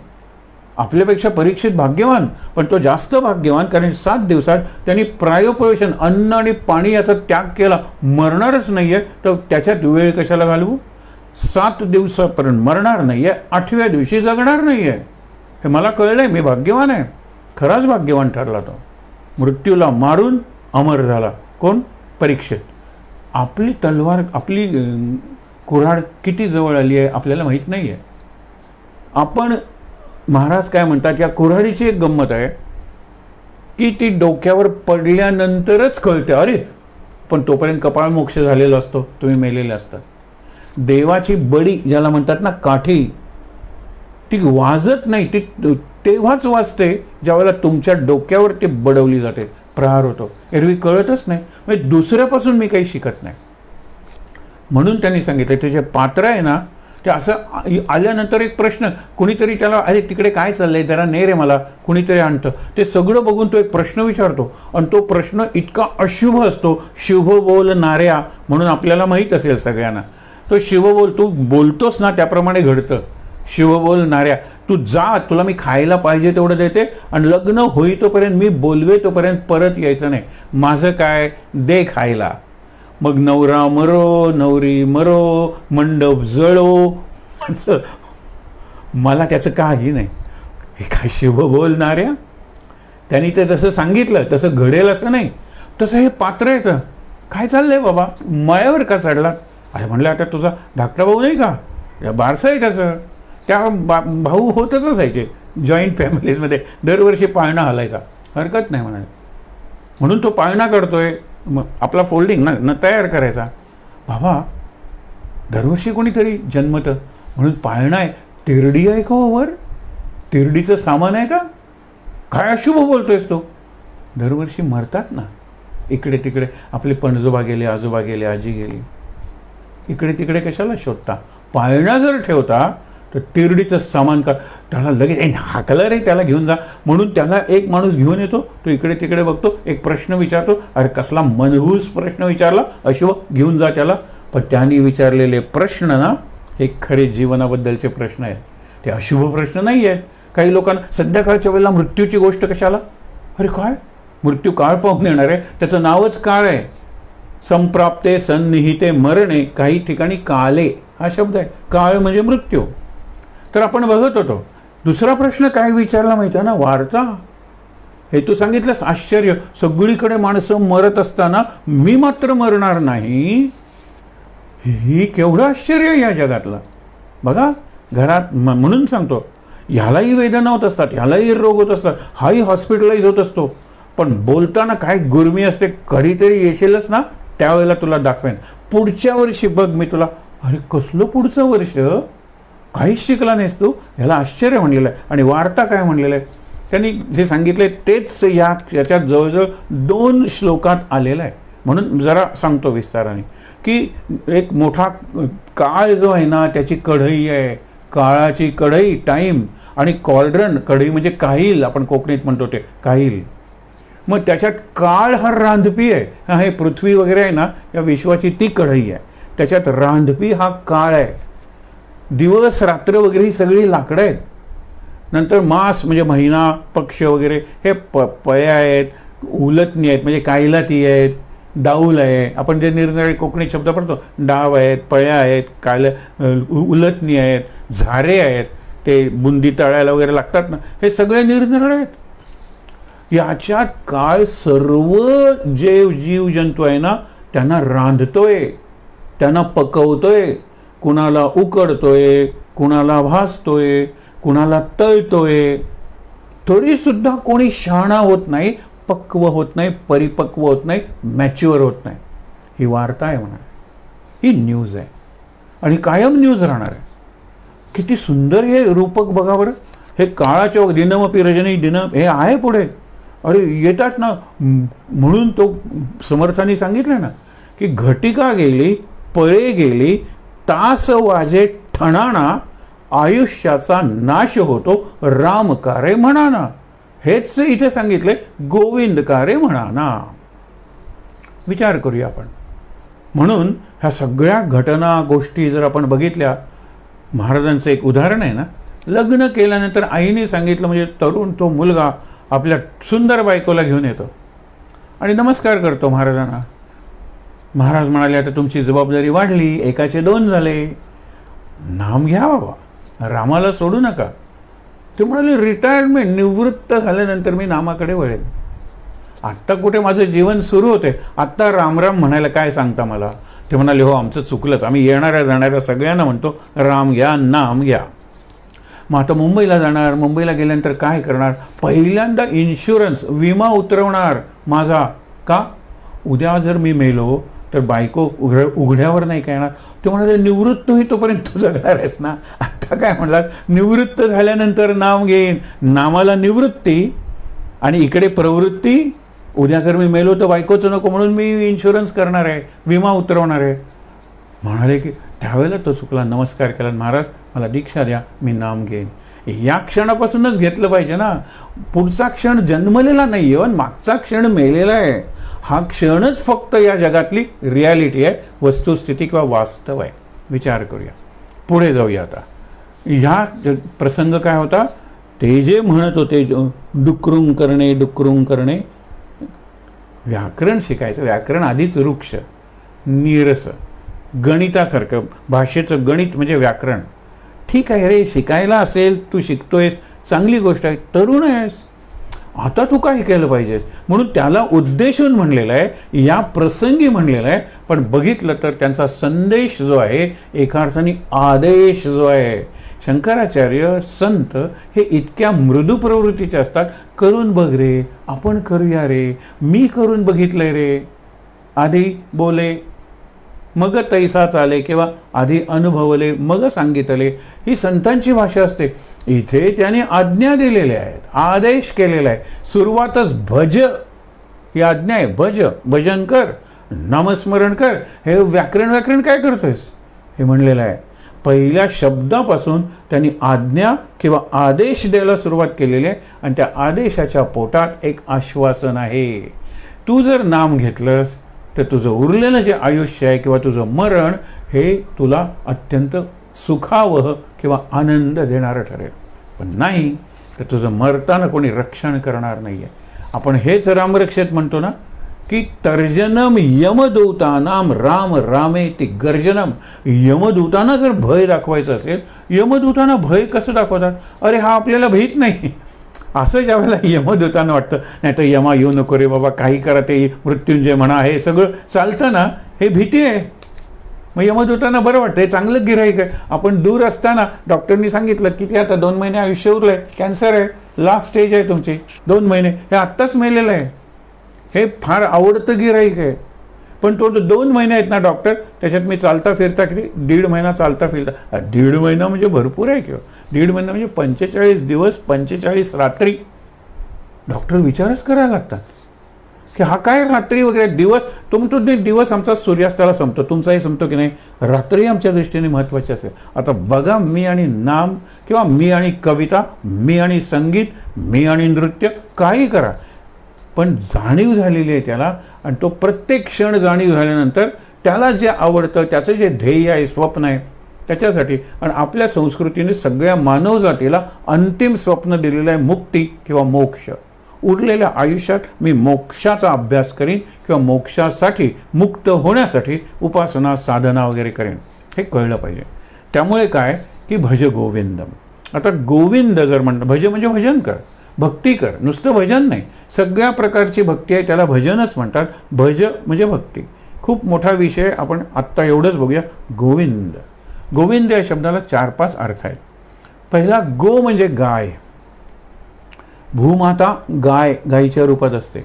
आपल्यापेक्षा परीक्षित भाग्यवान, पण तो जास्त भाग्यवान, कारण 7 दिवसात त्यांनी प्रायोपवेशन, अन्न आणि पाणी याचा त्याग केला. मरणारच नाहीये तर त्याच्यात वेळ कशाला घालवू. 7 दिवसापर्यंत मरणार नाहीये, 8व्या दिवशी जगणार नाहीये. हे मला कळलंय, मी भाग्यवान आहे. खराच भाग्यवान ठरला तो. मृत्यूला मारून अमर झाला. कोण? परीक्षित. आपली तलवार, आपली कुऱ्हाड किती जवळ आली आहे आपल्याला माहीत नाही आहे. आपण, महाराज काय म्हणतात, या कुऱ्हाडीची एक गंमत आहे की ती डोक्यावर पडल्यानंतरच कळते. अरे पण तोपर्यंत कपाळ मोक्ष झालेला असतो, तुम्ही मेलेले असतात. देवाची बडी ज्याला म्हणतात ना, काठी, ती वाजत नाही, ती तेव्हाच वाजते ज्यावेळेला तुमच्या डोक्यावर ती बडवली जाते, प्रहार होतो. एरवी कळतच नाही. म्हणजे दुसऱ्यापासून मी काही शिकत नाही. म्हणून त्यांनी सांगितलं ते जे पात्र आहे ना, ते असं आल्यानंतर एक प्रश्न, कुणीतरी त्याला, अरे तिकडे काय चाललंय, जरा ने रे मला, कुणीतरी आणतं. ते सगळं बघून तो एक प्रश्न विचारतो, आणि तो प्रश्न इतका अशुभ असतो. शुभ बोलणाऱ्या म्हणून आपल्याला माहीत असेल सगळ्यांना. तो शिव बोल, तू बोलतोस ना त्याप्रमाणे घडतं. शिव बोलणाऱ्या, तू जा, तुला मी खायला पाहिजे तेवढं देते, आणि लग्न होई तोपर्यंत, मी बोलवे तोपर्यंत परत यायचं नाही. माझं काय, दे खायला. मग नवरा मरो, नवरी मरो, मंडप जळो, मला त्याचं काही नाही. हे काय शिव बोलणाऱ्या, त्यांनी ते जसं सांगितलं तसं घडेल असं नाही. तसं हे पात्र येतं. काय चाललंय बाबा, मायावर का चढला. अरे म्हणलं आता तुझा धाकटा भाऊ नाही का, बारसं आहे त्याचं. त्या भाऊ होतच असायचे जॉईंट फॅमिलीजमध्ये, दरवर्षी पाळणा हलायचा, हरकत नाही म्हणाले. म्हणून तो पाळणा करतोय, मग आपला फोल्डिंग ना तयार करायचा. बाबा दरवर्षी कोणीतरी जन्मतं, म्हणून पाळणा आहे. तिरडी आहे का वर, तिरडीचं सामान आहे का, काय अशुभ बोलतोयस तो. दरवर्षी मरतात ना, इकडे तिकडे आपले पणजोबा गेले, आजोबा गेले, आजी गेली, इकडे तिकडे कशाला शोधता. पाळणा जर ठेवता तर तिरडीचं सामान का, त्याला लगेच हाकला रे, त्याला घेऊन जा. म्हणून त्याला एक माणूस घेऊन येतो, तो इकडे तिकडे बघतो, एक प्रश्न विचारतो. अरे कसला मनहूस प्रश्न विचारला, अशुभ, घेऊन जा त्याला. पण त्यांनी विचारलेले प्रश्न ना, हे खरे जीवनाबद्दलचे प्रश्न आहेत, ते अशुभ प्रश्न नाही आहेत. काही लोकांना संध्याकाळच्या वेळेला मृत्यूची गोष्ट कशाला, अरे काय मृत्यू काळ पाहून येणार आहे, त्याचं नावच काळ आहे. संप्राप्ते सन्निहिते मरणे, काही ठिकाणी काले हा शब्द आहे. काळ म्हणजे मृत्यू. तर आपण बघत होतो. दुसरा प्रश्न काय विचारला माहिती आहे ना, वार्ता. हे तू सांगितलंस आश्चर्य, सगळीकडे माणसं मरत असताना मी मात्र मरणार नाही, ही केवढं आश्चर्य या जगातलं. बघा घरात, म्हणून सांगतो, ह्यालाही वेदना होत असतात, ह्यालाही रोग होत असतात, हाही हॉस्पिटलाइज होत असतो, पण बोलताना काय गुरमी असते, कधीतरी येशीलच ना त्यावेळेला तुला दाखवेन, पुढच्या वर्षी बघ मी तुला. अरे कसलं पुढचं वर्ष, काहीच शिकला नाहीस तू, ह्याला आश्चर्य म्हणलेलं आहे. आणि वार्ता काय म्हणलेलं आहे त्यांनी जे सांगितले तेच याच्यात जवळजवळ 2 श्लोकात आलेलं आहे. म्हणून जरा सांगतो विस्ताराने की एक मोठा काळ जो आहे ना त्याची कढई आहे, काळाची कढई टाईम, आणि कॉल्ड्रन, कढई म्हणजे काहील, आपण कोकणीत म्हणतो ते काहील. मग त्याच्यात काळ हा रांधपी आहे. हे पृथ्वी वगैरे आहे ना या विश्वाची ती कढई आहे, त्याच्यात रांधपी हा काळ आहे. दिवस रात्र वगैरे ही सगळी लाकडं आहेत. नंतर मास म्हणजे महिना पक्ष वगैरे हे पया आहेत, उलटणी आहेत म्हणजे कायलाती आहेत, डाऊल आहे, आपण जे निरनिराळे कोकणी शब्द पडतो, डाव आहेत, पळ्या आहेत, उलटणी आहेत, झारे आहेत, ते बुंदी तळायला वगैरे लागतात ना, हे सगळे निरनिराळे आहेत. याच्यात काळ सर्व जीव जंतू आहे ना त्यांना रांधतोय, त्यांना पकवतोय, कुणाला उकडतोय, कुणाला भाजतोय, कुणाला तळतोय. तरी सुद्धा कोणी शहाणा होत नाही, पक्व होत नाही, परिपक्व होत नाही, मॅच्युअर होत नाही. ही वार्ता आहे म्हणा, ही न्यूज आहे आणि कायम न्यूज राहणार आहे. किती सुंदर हे रूपक बघा बरं. हे काळाच्या दिनमपि रजनी दिन हे आहे पुढे. अरे येतात ना, म्हणून तो समर्थांनी सांगितलं ना की घटिका गेली, पळे गेली, तास वाजे ठणाणा, आयुष्याचा नाश होतो राम कारे म्हणाना. हेच इथे सांगितले, गोविंद कारे म्हणाना. विचार करूया आपण. म्हणून ह्या सगळ्या घटना गोष्टी जर आपण बघितल्या, महाराजांचं एक उदाहरण आहे ना, लग्न केल्यानंतर आईने सांगितलं म्हणजे तरुण तो मुलगा आपल्या सुंदर बायकोला घेऊन येतो आणि नमस्कार करतो महाराजांना. महाराज म्हणाले आता तुमची जबाबदारी वाढली, एकाचे 2 झाले, नाम घ्या बाबा, रामाला सोडू नका. ते म्हणाले रिटायरमेंट, निवृत्त झाल्यानंतर मी नामाकडे वळेन. आत्ता कुठे माझं जीवन सुरू होते, आत्ता रामराम म्हणायला काय सांगता मला. ते म्हणाले हो आमचं चुकलंच, आम्ही येणाऱ्या जाणाऱ्या सगळ्यांना म्हणतो राम घ्या, नाम घ्या. मग आता मुंबईला जाणार, मुंबईला गेल्यानंतर काय करणार, पहिल्यांदा इन्शुरन्स विमा उतरवणार माझा. का, उद्या जर मी मेलो तर बायको उघड्यावर नाही काय येणार. ते म्हणाले निवृत्त होई तोपर्यंत तू जगणार आहेस ना. आता काय म्हणलात, निवृत्त झाल्यानंतर नाम घेईन, नामाला निवृत्ती आणि इकडे प्रवृत्ती. उद्या जर मी मेलो तर बायकोचं नको म्हणून मी इन्शुरन्स करणार आहे, विमा उतरवणार आहे. म्हणाले की त्यावेळेला तो चुकला, नमस्कार केला, महाराज मला दीक्षा द्या, मी नाम घेईन. या क्षणापासूनच घेतलं पाहिजे ना. पुढचा क्षण जन्मलेला नाही आहे, मागचा क्षण मेलेला आहे. हा क्षणच फक्त या जगातली रियालिटी आहे, वस्तुस्थिती किंवा वास्तव आहे. विचार करूया, पुढे जाऊया. आता ह्या प्रसंग काय होता, ते जे म्हणत होते डुकरुंग करणे, डुकरुंग करणे, व्याकरण शिकायचं. व्याकरण आधीच वृक्ष, नीरस, गणितासारखं. भाषेचं गणित म्हणजे व्याकरण. ठीक आहे रे, शिकायला असेल, तू शिकतोयस, चांगली गोष्ट आहे, तरुण आहेस, आता तू काय केलं पाहिजेस म्हणून त्याला उद्देशून म्हणलेलं आहे, या प्रसंगी म्हणलेलं आहे. पण बघितलं तर त्यांचा संदेश जो आहे, एका अर्थाने आदेश जो आहे. शंकराचार्य संत हे इतक्या मृदू प्रवृत्तीचे असतात. करून बघ रे, आपण करूया रे, मी करून बघितलंय रे, आधी बोले मग तैसा चाले, किंवा आधी अनुभवले मग सांगितले. ही संतांची भाषा असते. इथे त्याने आज्ञा दिलेल्या आहेत, आदेश केलेला आहे. सुरुवातच भज ही आज्ञा आहे. भज, भजन कर, नामस्मरण कर. हे व्याकरण काय करतोयस हे म्हणलेलं आहे. पहिल्या शब्दापासून त्यांनी आज्ञा किंवा आदेश द्यायला सुरुवात केलेली आहे आणि त्या आदेशाच्या पोटात एक आश्वासन आहे. तू जर नाम घेतलंस तर तुझं उरलेलं जे आयुष्य आहे किंवा तुझं मरण हे तुला अत्यंत सुखावह किंवा आनंद देणारं ठरेल. पण नाही तर तुझं मरताना कोणी रक्षण करणार नाही आहे. आपण हेच रामरक्षेत म्हणतो ना की तर्जनम यमदूतानाम राम रामेति गर्जनम. यमदूतांना जर भय दाखवायचं असेल, यमदूतांना भय कसं दाखवतात, अरे हा आपल्याला भीत नाही असं ज्यावेळेला यमदूतांना वाटतं, नाही तर यमा येऊ नको रे बाबा, काही करा, ते मृत्युंजय म्हणा, हे सगळं चालतं ना, हे भीती आहे. मग यमदूतांना बरं वाटतं, हे चांगलं गिऱ्हाईक आहे. आपण दूर असताना डॉक्टरनी सांगितलं की ते आता 2 महिने आयुष्य उरलं आहे, कॅन्सर आहे, लास्ट स्टेज आहे तुमची, 2 महिने, हे आत्ताच मेलेलं आहे. हे फार आवडतं गिऱ्हाईक आहे. पण तो 2 महिने आहेत ना डॉक्टर, त्याच्यात मी चालता फिरता किती 1.5 महिना चालता फिरता, 1.5 महिना म्हणजे भरपूर आहे किंवा 1.5 महिना म्हणजे 45 दिवस 45 रात्री. डॉक्टर विचारच करायला लागतात की हा काय रात्री वगैरे, दिवस तुमचा दिवस आमचा सूर्यास्ताला संपतो, तुमचाही संपतो की नाही, रात्री आमच्या दृष्टीने महत्त्वाची असेल. आता बघा, मी आणि नाम किंवा मी आणि कविता, मी आणि संगीत, मी आणि नृत्य, काही करा, पण जाणीव झालेली आहे त्याला. आणि तो प्रत्येक क्षण जाणीव झाल्यानंतर त्याला जे आवडतं, त्याचं जे ध्येय आहे, स्वप्न आहे, त्याच्यासाठी. आणि आपल्या संस्कृतीने सगळ्या मानवजातीला अंतिम स्वप्न दिलेलं आहे, मुक्ती किंवा मोक्ष. उरलेल्या आयुष्यात मी मोक्षाचा अभ्यास करीन किंवा मोक्षासाठी, मुक्त होण्यासाठी उपासना साधना वगैरे करेन, हे कळलं पाहिजे. त्यामुळे काय की भज गोविंदम. आता गोविंद जर म्हणतं, भज म्हणजे भजन कर, भक्ती कर, नुसतं भजन नाही, सगळ्या प्रकारची भक्ती आहे त्याला भजनच म्हणतात. भज म्हणजे भक्ती. खूप मोठा विषय, आपण आत्ता एवढंच बघूया. गोविंद, गोविंद या शब्दाला 4-5 अर्थ आहेत. पहिला, गो म्हणजे गाय. भूमाता गाय, गायीच्या रूपात असते.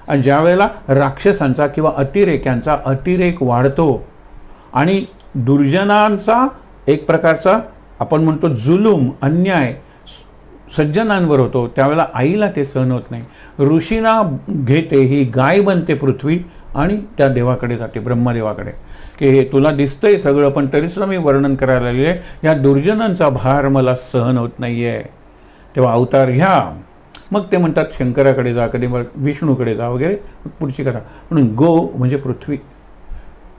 आणि ज्या वेळेला राक्षसांचा किंवा अतिरेक्यांचा अतिरेक वाढतो आणि दुर्जनांचा एक प्रकारचा आपण म्हणतो जुलूम, अन्याय सज्जनांवर होतो, त्यावेळेला आईला ते सहन होत नाही. ऋषींना घेते, ही गाय बनते पृथ्वी आणि त्या देवाकडे जाते, ब्रह्मदेवाकडे, की हे तुला दिसतंय सगळं, पण तरीसुद्धा मी वर्णन करायला लागले आहे, या दुर्जनांचा भार मला सहन होत नाही आहे, तेव्हा अवतार घ्या. मग ते म्हणतात शंकराकडे जा, कधी विष्णूकडे जा वगैरे, पुढची करा. म्हणून गो म्हणजे पृथ्वी,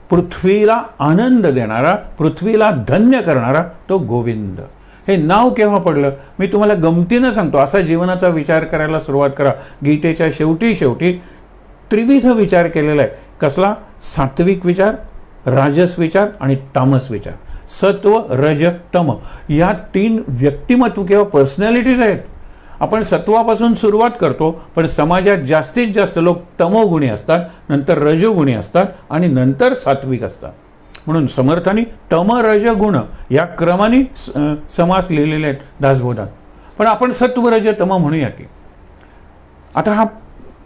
पृथ्वीला आनंद देणारा, पृथ्वीला धन्य करणारा तो गोविंद. हे नाव केव्हा पडलं मी तुम्हाला गमतीनं सांगतो. असा जीवनाचा विचार करायला सुरुवात करा. गीतेच्या शेवटी शेवटी त्रिविध विचार केलेला आहे. कसला? सात्विक विचार, राजस विचार आणि तामस विचार. सत्व, रज, तम या 3 व्यक्तिमत्व किंवा पर्सनॅलिटीज आहेत. आपण सत्वापासून सुरुवात करतो, पण समाजात जास्तीत जास्त लोक तमोगुणी असतात, नंतर रजोगुणी असतात आणि नंतर सात्विक असतात. म्हणून समर्थांनी तम रज गुण या क्रमाने समास लिहिलेले आहेत दासबोधात. पण आपण सत्व रज तम म्हणूया की. आता हा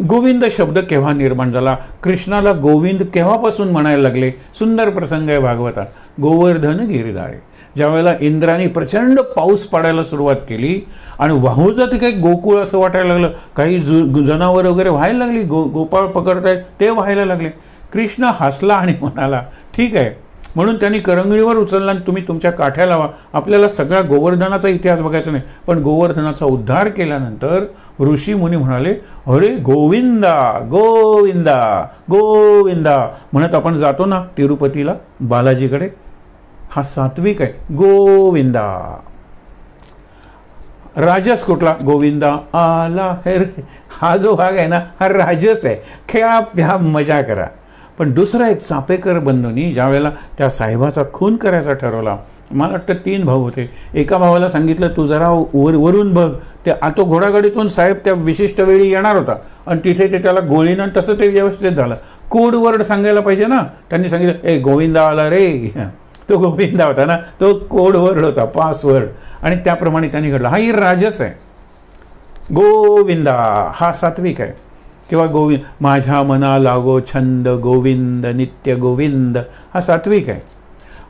गोविंद शब्द केव्हा निर्माण झाला? कृष्णाला गोविंद केव्हापासून म्हणायला लागले? सुंदर प्रसंग आहे भागवतात. गोवर्धन गिरिधारे, ज्यावेळेला इंद्राने प्रचंड पाऊस पडायला सुरुवात केली आणि वाहू जात काही गोकुळ असं वाटायला लागलं, काही जनावर वगैरे व्हायला लागली, गोपाळ पकडतायत ते व्हायला लागले. कृष्ण हसला आणि म्हणाला ठीक आहे. म्हणून त्यांनी करंगळीवर उचलला आणि तुम्ही तुमच्या काठ्या लावा. आपल्याला सगळा गोवर्धनाचा इतिहास बघायचा नाही, पण गोवर्धनाचा उद्धार केल्यानंतर ऋषी मुनी म्हणाले अरे गोविंदा गोविंदा गोविंदा म्हणत आपण जातो ना तिरुपतीला बालाजीकडे, हा सात्विक आहे. गोविंदा. राजस कुठला? गोविंदा आला हे, हा जो भाग आहे ना हा राजस आहे. खेळा प्या मजा करा. पण दुसरा एक चापेकर बंधूंनी ज्या वेळेला त्या साहेबाचा खून करायचा ठरवला, मला वाटतं 3 भाऊ होते. एका भावाला सांगितलं तू जरा वरून बघ, ते आतो घोडागाडीतून साहेब त्या विशिष्ट वेळी येणार होता आणि तिथे ते त्याला गोळीनं तसं ते व्यवस्थित झालं. कोड वर्ड सांगायला पाहिजे ना. त्यांनी सांगितलं ए गोविंदा आला रे, तो गोविंदा होता ना, तो कोड वर्ड होता, पासवर्ड, आणि त्याप्रमाणे त्यांनी घडलं. हा ही राजस आहे. गोविंदा हा सात्विक आहे. किंवा गोविंद माझ्या मना लागो छंद गोविंद नित्य गोविंद हा सात्विक आहे.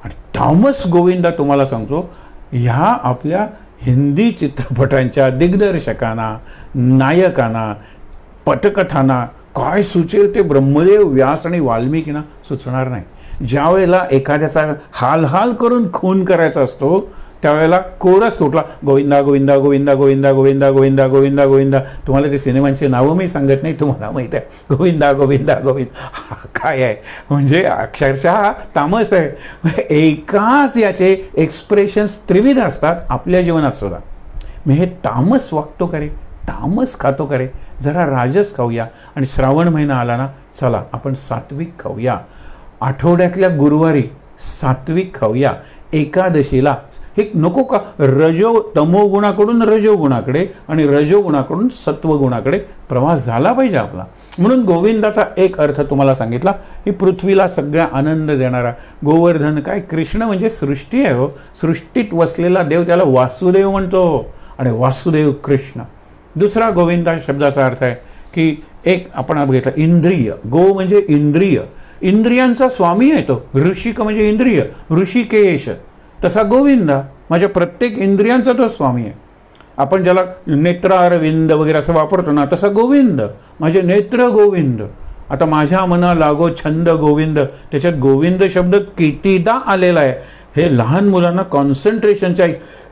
आणि तामस गोविंदा तुम्हाला सांगतो, ह्या आपल्या हिंदी चित्रपटांच्या दिग्दर्शकांना, नायकांना, पटकथांना काय सुचेल ते ब्रह्मदेव, व्यास आणि वाल्मिकींना सुचणार नाही. ज्या वेळेला एखाद्याचा हाल हाल करून खून करायचा असतो त्यावेळेला कोरस कुठला? गोविंदा गोविंदा गोविंदा गोविंदा गोविंदा गोविंदा गोविंदा गोविंदा. तुम्हाला ते सिनेमांचे नावं मी सांगत नाही, तुम्हाला माहीत आहे. गोविंदा गोविंदा गोविंदा हा काय आहे म्हणजे अक्षरशः तामस आहे. एकाच याचे एक्सप्रेशन्स त्रिविध असतात आपल्या जीवनात सुद्धा. मी हे तामस वागतो करे, तामस खातो करे, जरा राजस खाऊया. आणि श्रावण महिना आला ना, चला आपण सात्विक खाऊया. आठवड्यातल्या गुरुवारी सात्विक खाऊया. एकादशीला हे नको का रजो तमोगुणाकडून रजोगुणाकडे आणि रजोगुणाकडून सत्वगुणाकडे प्रवास झाला पाहिजे आपला. म्हणून गोविंदाचा एक अर्थ तुम्हाला सांगितला, ही पृथ्वीला सगळ्या आनंद देणारा गोवर्धन. काय कृष्ण म्हणजे सृष्टी आहे हो, सृष्टीत वसलेला देव, त्याला वासुदेव म्हणतो आणि वासुदेव कृष्ण. दुसरा गोविंदा शब्दाचा अर्थ आहे की एक आपण बघितलं इंद्रिय, गो म्हणजे इंद्रिय, इंद्रियांचा स्वामी आहे तो. ऋषिक म्हणजे इंद्रिय, ऋषिकेश, तसा गोविंदा माझ्या प्रत्येक इंद्रियांचा तो स्वामी आहे. आपण ज्याला नेत्रारविंद वगैरे असं वापरतो ना, तसा गोविंद माझे नेत्र गोविंद. आता माझ्या मना लागो छंद गोविंद, त्याच्यात गोविंद शब्द कितीदा आलेला आहे. हे लहान मुलांना कॉन्सन्ट्रेशनच्या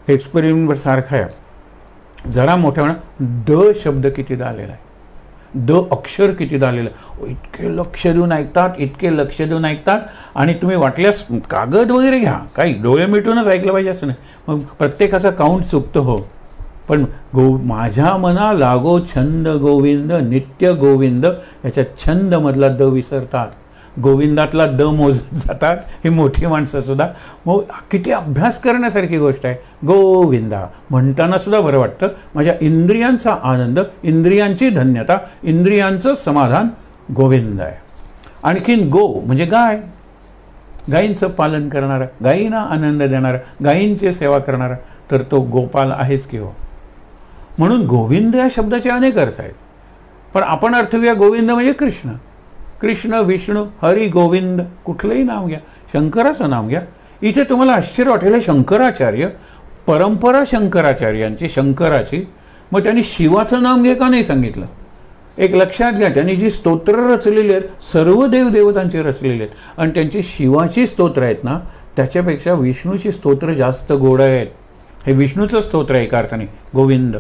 एक्सपेरिमेंट सारखं आहे. जरा मोठ्या म्हणा द शब्द कितीदा आलेला आहे, द अक्षर कितीदा आलेलं आहे. इतके लक्ष देऊन ऐकतात, इतके लक्ष देऊन ऐकतात. आणि तुम्ही वाटल्यास कागद वगैरे घ्या, काही डोळे मिटूनच ऐकलं पाहिजे असं नाही, मग प्रत्येकाचा काउंट चुकतो हो. पण माझ्या मना लागो छंद गोविंद, नित्य गोविंद, याच्यात छंदमधला द विसरतात, गोविंदातला द मोजत जातात. ही मोठी माणसं सुद्धा. मग किती अभ्यास करण्यासारखी गोष्ट आहे. गोविंदा म्हणताना सुद्धा बरं वाटतं. माझ्या इंद्रियांचा आनंद, इंद्रियांची धन्यता, इंद्रियांचं समाधान गोविंद आहे. आणखीन गो म्हणजे गाय, गायींचं पालन करणारा, गायींना आनंद देणारा, गायींची सेवा करणारा, तर तो गोपाल आहेच की हो. म्हणून गोविंद या शब्दाचे अनेक अर्थ आहेत. पण आपण अर्थ घेऊया गोविंद म्हणजे कृष्ण. कृष्ण, विष्णू, हरी, गोविंद, कुठलंही नाव घ्या, शंकराचं नाव घ्या. इथे तुम्हाला आश्चर्य वाटेल, शंकराचार्य, परंपरा शंकराचार्यांची, शंकराची, मग त्यांनी शिवाचं नाम घे का नाही सांगितलं? एक लक्षात घ्या, त्यांनी जी स्तोत्र रचलेली आहेत सर्व देवदेवतांची रचलेली आहेत, आणि त्यांची शिवाची स्तोत्र आहेत ना, त्याच्यापेक्षा विष्णूची स्तोत्र जास्त गोड आहेत. हे विष्णूचं स्तोत्र आहे एका अर्थाने गोविंद.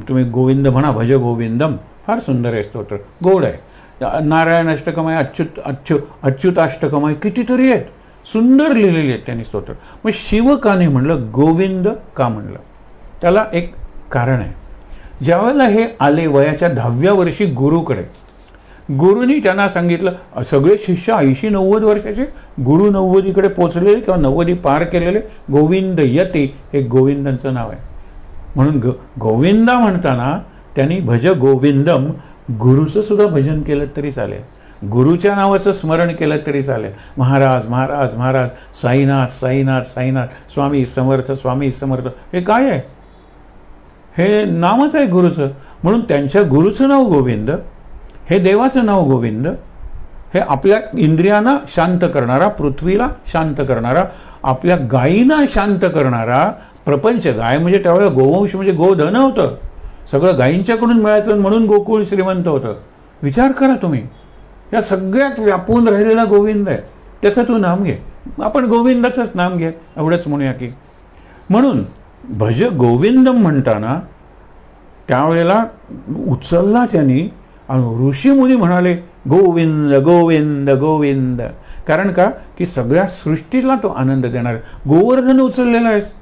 तुम्ही गोविंद म्हणा, भज गोविंदम, फार सुंदर आहे स्तोत्र, गोड आहे. नारायण अष्टकम आहे, अच्युताष्टकम आहे, कितीतरी आहेत, सुंदर लिहिलेली आहेत त्यांनी स्तोत्र. मग शिव का नाही म्हणलं, गोविंद का म्हणलं? त्याला एक कारण आहे. ज्यावेळेला हे आले वयाच्या 10व्या वर्षी गुरुकडे, गुरुनी त्यांना सांगितलं, सगळे शिष्य 80-90 वर्षाचे, गुरु 90कडे पोचलेले किंवा 90 पार केलेले, गोविंद यती हे गोविंदांचं नाव आहे. म्हणून गोविंदा म्हणताना त्यांनी भज गोविंदम, गुरुचं सुद्धा भजन केलं तरी चालेल, गुरुच्या नावाचं स्मरण केलं तरी चालेल. महाराज महाराज महाराज, साईनाथ साईनाथ साईनाथ, स्वामी समर्थ स्वामी समर्थ, हे काय आहे? हे नामच आहे गुरुचं. म्हणून त्यांच्या गुरुचं नाव गोविंद, हे देवाचं नाव गोविंद. हे आपल्या इंद्रियांना शांत करणारा, पृथ्वीला शांत करणारा, आपल्या गायींना शांत करणारा, प्रपंच. गाय म्हणजे त्यावेळेला गोवंश म्हणजे गोधन होतं, सगळं गायींच्याकडून मिळायचं, म्हणून गोकुळ श्रीमंत होतं. विचार करा तुम्ही, या सगळ्यात व्यापून राहिलेला गोविंद आहे, त्याचं तू नाम घे. आपण गोविंदाचंच नाम घे एवढंच म्हणूया की. म्हणून भज गोविंदम म्हणताना त्यावेळेला उचलला त्यांनी, आणि ऋषीमुनी म्हणाले गोविंद गोविंद गोविंद. कारण का की सगळ्या सृष्टीला तो आनंद देणार गोवर्धन उचललेला आहेस.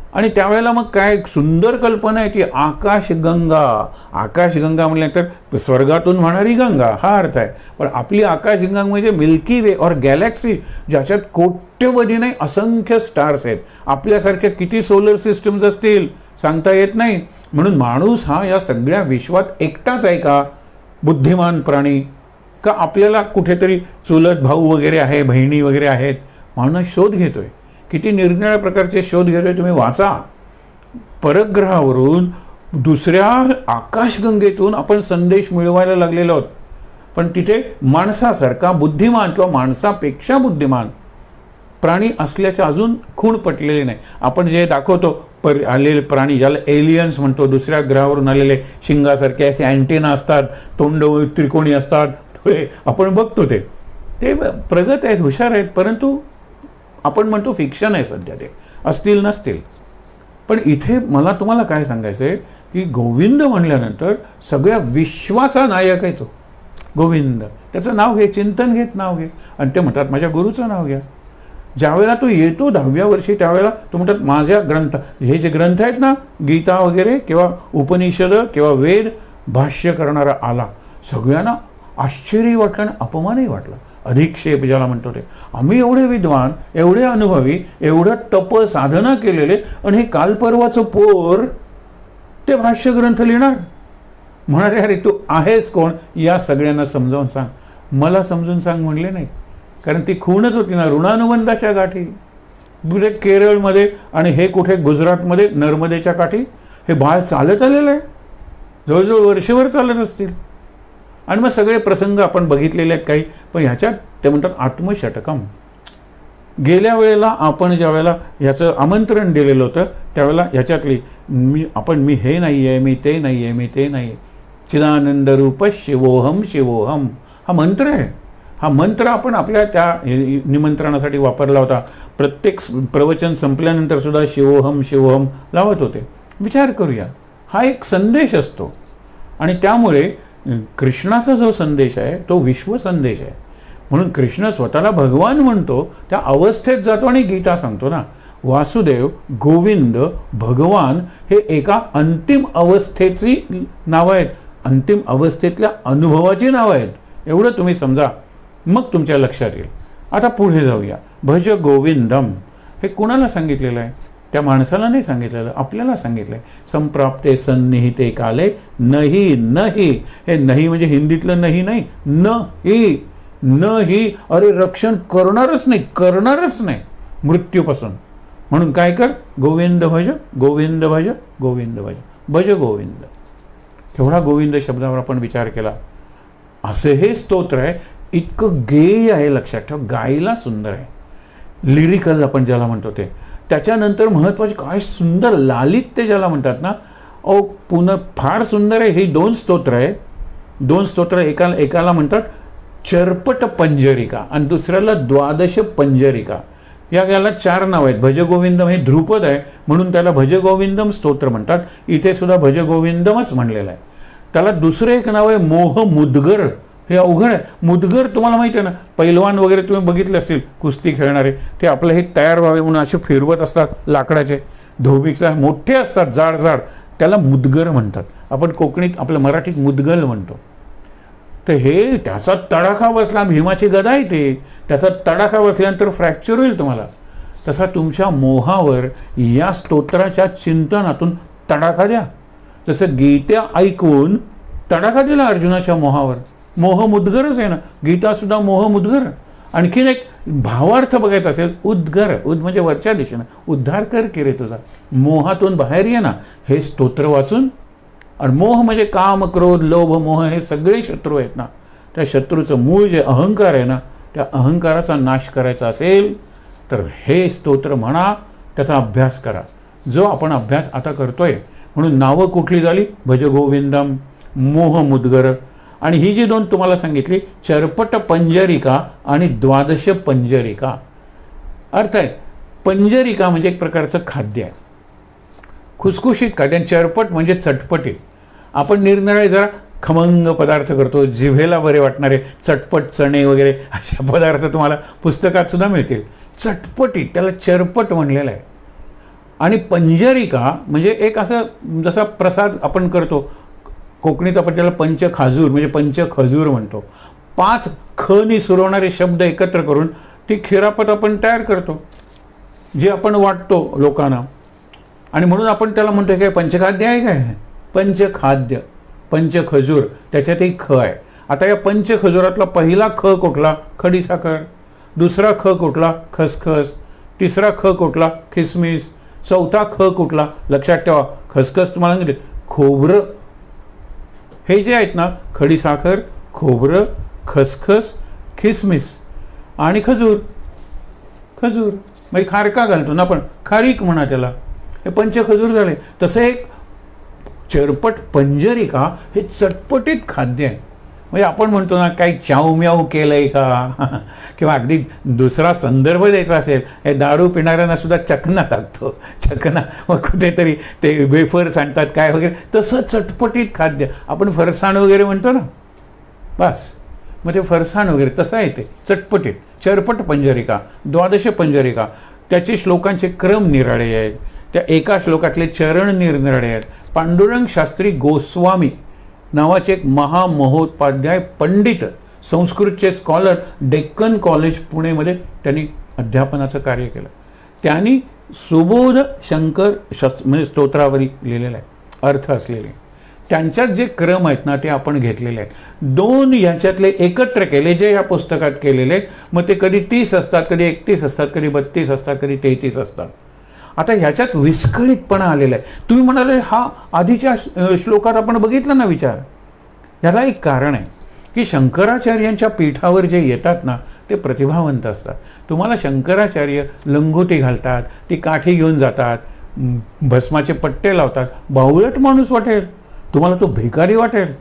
आणि त्यावेळेला मग काय सुंदर कल्पना आहे ती आकाशगंगा. आकाशगंगा म्हटल्यानंतर स्वर्गातून वाहणारी गंगा हा अर्थ आहे, पण आपली आकाशगंगा म्हणजे मिल्की वे और गॅलेक्सी, ज्याच्यात कोट्यवधी नाही असंख्य स्टार्स आहेत. आपल्यासारख्या किती सोलर सिस्टम्स असतील सांगता येत नाही. म्हणून माणूस हा या सगळ्या विश्वात एकटाच आहे का बुद्धिमान प्राणी, का आपल्याला कुठेतरी चुलत भाऊ वगैरे आहे, बहिणी वगैरे आहेत? माणूस शोध घेतोय, किती निरनिराळ्या प्रकारचे शोध घेतोय तुम्ही वाचा. परग्रहावरून दुसऱ्या आकाशगंगेतून आपण संदेश मिळवायला लागलेलो आहोत, पण तिथे माणसासारखा बुद्धिमान किंवा माणसापेक्षा बुद्धिमान प्राणी असल्याचे अजून खूण पटलेले नाही. आपण जे दाखवतो आलेले प्राणी, ज्याला एलियन्स म्हणतो, दुसऱ्या ग्रहावरून आलेले, शिंगासारखे असे अँटेना असतात, तोंड त्रिकोणी असतात, डोळे, आपण बघतो ते प्रगत आहेत, हुशार आहेत, परंतु आपण म्हणतो फिक्शन आहे सध्या, ते असतील नसतील. पण इथे मला तुम्हाला काय सांगायचं आहे की गोविंद म्हणल्यानंतर सगळ्या विश्वाचा नायक आहे तो गोविंद. त्याचं नाव घे, चिंतन घेत नाव घे. आणि ते म्हणतात माझ्या गुरुचं नाव घ्या. ज्यावेळेला तो येतो 10व्या वर्षी त्यावेळेला तो म्हणतात माझ्या ग्रंथ, हे जे ग्रंथ आहेत ना, गीता वगैरे किंवा उपनिषद किंवा वेद, भाष्य करणारा आला. सगळ्यांना आश्चर्य वाटलं आणि अपमानही वाटला. अधिक्षेप ज्याला म्हणतो ते, आम्ही एवढे विद्वान, एवढे अनुभवी, एवढं तप साधना केलेले, आणि हे कालपर्वाचं पोर ते भाष्य ग्रंथ लिहिणार. म्हणाले अरे तू आहेस कोण या सगळ्यांना समजावून सांग. मला समजून सांग म्हणले नाही, कारण ती खूणच होती ना, ऋणानुबंधाच्या गाठी. कुठे केरळमध्ये आणि हे कुठे गुजरातमध्ये नर्मदेच्या काठी हे बाळ चालत आलेलं आहे, जवळजवळ वर्षभर चालत असतील. आणि मग सगळे प्रसंग आपण बघितलेले आहेत काही, पण ह्याच्यात ते म्हणतात आत्मषटकम. गेल्या वेळेला आपण ज्या वेळेला ह्याचं आमंत्रण दिलेलं होतं त्यावेळेला ह्याच्यातली मी हे नाही आहे, मी ते नाही आहे, मी ते नाही आहे, चिदानंद रूप शिवोहम शिवोहम हा मंत्र आहे. हा मंत्र आपण आपल्या त्या निमंत्रणासाठी वापरला होता. प्रत्येक प्रवचन संपल्यानंतर सुद्धा शिवोहम शिवोहम लावत होते. विचार करूया, हा एक संदेश असतो आणि त्यामुळे कृष्णाचा जो संदेश आहे तो विश्व संदेश आहे. म्हणून कृष्ण स्वतःला भगवान म्हणतो, त्या अवस्थेत जातो आणि गीता सांगतो ना, वासुदेव, गोविंद, भगवान हे एका अंतिम अवस्थेची नावं आहेत, अंतिम अवस्थेतल्या अनुभवाची नावं आहेत. एवढं तुम्ही समजा, मग तुमच्या लक्षात येईल. आता पुढे जाऊया. भज गोविंदम हे कुणाला सांगितलेलं आहे? त्या माणसाला नाही सांगितलेलं, आपल्याला सांगितलं आहे. संप्राप्ते सन्निहिते काले नाही नाही. हे नाही म्हणजे हिंदीतलं नाही नाही, न ही अरे रक्षण करणारच नाही मृत्यूपासून. म्हणून काय कर, गोविंद भज गोविंद भज गोविंद भज भज गोविंद. केवढा गोविंद शब्दावर आपण विचार केला. असे हे स्तोत्र आहे, इतकं गेय आहे. लक्षात ठेव, गायला सुंदर आहे, लिरिकल आपण ज्याला म्हणतो ते. त्याच्यानंतर महत्त्वाचे काय सुंदर लालित्य ज्याला म्हणतात ना, पुन्हा फार सुंदर आहे. ही 2 स्तोत्र आहे. 2 स्तोत्र, एकाला म्हणतात चर्पट पंजरिका आणि दुसऱ्याला द्वादश पंजरिका. याला 4 नाव आहेत. भजगोविंदम हे ध्रुपद आहे म्हणून त्याला भजगोविंदम स्तोत्र म्हणतात. इथे सुद्धा भजगोविंदमच म्हणलेलं आहे. त्याला दुसरं एक नाव आहे मोह मुद्गर. हे अवघड आहे. मुद्गर तुम्हाला माहिती आहे ना, पैलवान वगैरे तुम्ही बघितले असतील, कुस्ती खेळणारे, ते आपलं हे तयार व्हावे म्हणून असे फिरवत असतात लाकडाचे, धोबीचा मोठे असतात, जाड जाड, त्याला मुद्गर म्हणतात. आपण कोकणीत आपल्या मराठीत मुदगल म्हणतो. तर हे त्याचा तडाखा बसला, भीमाची गदा आहे ते, त्याचा तडाखा बसल्यानंतर फ्रॅक्चर होईल तुम्हाला. तसा तुमच्या मोहावर या स्तोत्राच्या चिंतनातून तडाखा द्या. जसं गीता ऐकून तडाखा दिला अर्जुनाच्या मोहावर. मोह मुद्गरच आहे ना, गीता सुद्धा मोह मुद्गर. आणखीन एक भावार्थ बघायचा असेल, उद्गर, म्हणजे वरच्या दिशेनं, उद्धार कर की रे तुझा, मोहातून बाहेर ये ना, हे स्तोत्र वाचून. आणि मोह म्हणजे काम, क्रोध, लोभ, मोह हे सगळे शत्रू आहेत ना. त्या शत्रूचं मूळ जे अहंकार आहे ना, त्या अहंकाराचा नाश करायचा असेल तर हे स्तोत्र म्हणा, त्याचा अभ्यास करा, जो आपण अभ्यास आता करतोय. म्हणून नावं कुठली झाली? भजगोविंदम, मोह मुद्गर. आणि ही जी 2 तुम्हाला सांगितली, चर्पट पंजरिका आणि द्वादश पंजरिका. अर्थ आहे, पंजरिका म्हणजे एक प्रकारचं खाद्य आहे, खुसखुशीत खाद्य. चरपट म्हणजे चटपटीत. आपण निरनिराळे जरा खमंग पदार्थ करतो, जिभेला बरे वाटणारे चटपट चणे वगैरे असे पदार्थ तुम्हाला पुस्तकात सुद्धा मिळतील. चटपटीत, त्याला चरपट म्हणलेलं आहे. आणि पंजरिका म्हणजे एक असं जसा प्रसाद आपण करतो, कोकणीत आपण त्याला पंचखाजूर म्हणजे पंचखजूर म्हणतो. 5 खनी सुरवणारे शब्द एकत्र करून ती खिरापत आपण तयार करतो, जे आपण वाटतो लोकांना. आणि म्हणून आपण त्याला म्हणतो काय पंचखाद्य आहे काय, पंचखाद्य, पंचखजूर, त्याच्यातही ख आहे. आता या पंचखजुरातला पहिला ख कुठला? खडीसाखर. दुसरा ख कुठला? खसखस. तिसरा ख कुठला? खिसमिस. चौथा ख कुठला? लक्षात ठेवा, खसखस तुम्हाला सांगितले, खोबरं. हे जे आहेत ना, खडीसाखर, खोबरं, खसखस, खिसमिस आणि खजूर. खजूर म्हणजे खारका घालतो ना आपण, खारीक म्हणा त्याला, हे पंचखजूर झाले. तसं एक चरपट पंजरिका हे चटपटीत खाद्य आहे. म्हणजे आपण म्हणतो ना, काही चावम्याव केलंय का, किंवा अगदी दुसरा संदर्भ द्यायचा असेल, हे दारू पिणाऱ्यांना सुद्धा चकना लागतो, चकना. मग कुठेतरी ते वेफर्स आणतात काय वगैरे, तसं चटपटीत खाद्य. आपण फरसाण वगैरे म्हणतो ना, बस मग ते फरसाण वगैरे तसं आहे ते चटपटीत. चरपट पंजरिका, द्वादश पंजरिका. त्याचे श्लोकांचे क्रम निराळे आहेत, त्या एका श्लोकातले चरण निरनिराळे आहेत. पांडुरंग शास्त्री गोस्वामी नावाचे एक महामहोपाध्याय पंडित, संस्कृतचे स्कॉलर, डेक्कन कॉलेज पुणेमध्ये त्यांनी अध्यापनाचं कार्य केलं. त्यांनी सुबोध शंकर म्हणजे स्तोत्रावरी लिहिलेलं आहे, अर्थ असलेले. त्यांच्यात जे क्रम आहेत ना ते आपण घेतलेले आहेत. 2 याच्यातले एकत्र केले जे या पुस्तकात केलेले आहेत, मग ते कधी 30 असतात, कधी 31 असतात, कधी 32 असतात, कधी 33 असतात. आता ह्याच्यात विस्कळीतपणा आलेला आहे. तुम्ही म्हणाले हा आधीच्या श्लोकात आपण बघितला ना विचार. याला एक कारण आहे की शंकराचार्यांच्या पीठावर जे येतात ना ते प्रतिभावंत असतात. तुम्हाला शंकराचार्य लंगोटी घालतात, ती काठी घेऊन जातात, भस्माचे पट्टे लावतात, बावळट माणूस वाटेल तुम्हाला, तो भिकारी वाटेल.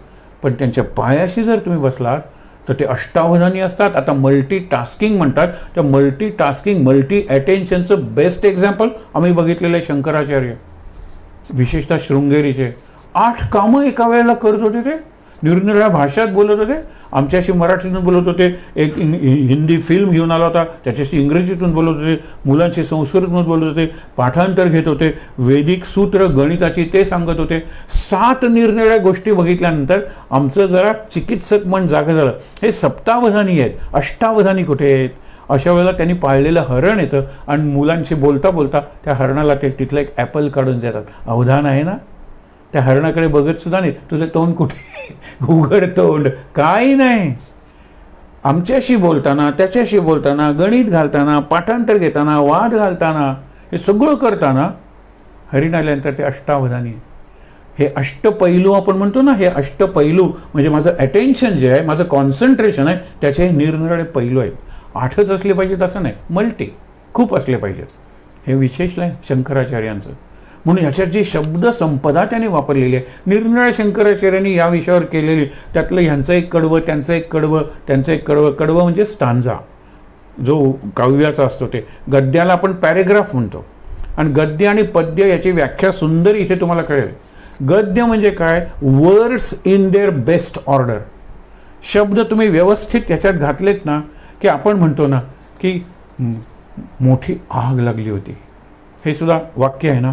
पण त्यांच्या पायाशी जर तुम्ही बसलात तर ते अष्टावधानी असतात. आता मल्टीटास्किंग म्हणतात, त्या मल्टीटास्किंग मल्टी अटेन्शनचं बेस्ट एक्झाम्पल आम्ही बघितलेलं आहे शंकराचार्य, विशेषतः शृंगेरीचे. 8 कामं एका वेळेला करत होते. ते निरनिराळ्या भाषात बोलत होते. आमच्याशी मराठीतून बोलत होते, एक हिंदी फिल्म घेऊन आला होता त्याच्याशी इंग्रजीतून बोलत होते, मुलांशी संस्कृतमधून बोलत होते, पाठांतर घेत होते, वैदिक सूत्र गणिताची ते सांगत होते. 7 निरनिराळ्या गोष्टी बघितल्यानंतर आमचं जरा चिकित्सक मन जागं झालं. हे सप्तावधानी आहेत, अष्टावधानी कुठे आहेत? अशा वेळेला त्यांनी पाळलेलं हरण येतं आणि मुलांशी बोलता बोलता त्या हरणाला ते तिथलं एक ॲपल काढून देतात. अवधान आहे ना, त्या हरणाकडे बघत सुद्धा नाही, तुझं तोंड कुठे, उघड तोंड, काही नाही. आमच्याशी बोलताना, त्याच्याशी बोलताना, गणित घालताना, पाठांतर घेताना, वाद घालताना, हे सगळं करताना हरिण आल्यानंतर ते अष्टावधानी. हे अष्टपैलू आपण म्हणतो ना, हे अष्टपैलू म्हणजे माझं अटेन्शन जे आहे, माझं कॉन्सन्ट्रेशन आहे, त्याचे निरनिराळे पैलू आहेत. 8च असले पाहिजेत असं नाही, मल्टी खूप असले पाहिजेत. हे विशेष आहे शंकराचार्यांचं. म्हणून ह्याच्यात जी शब्द संपदा त्यांनी वापरलेली आहे, निरनिराळ्या शंकराचार्यांनी या विषयावर केलेली, त्यातलं ह्यांचं एक कडवं, त्यांचं एक कडवं, त्यांचं एक कडवं. कडवं म्हणजे स्टांजा जो काव्याचा असतो, ते गद्याला आपण पॅरेग्राफ म्हणतो. आणि गद्य आणि पद्य याची व्याख्या सुंदर इथे तुम्हाला कळेल. गद्य म्हणजे काय? Words in their best order. शब्द तुम्ही व्यवस्थित त्याच्यात घातलेत ना की आपण म्हणतो ना की मोठी आग लागली होती, हे सुद्धा वाक्य आहे ना,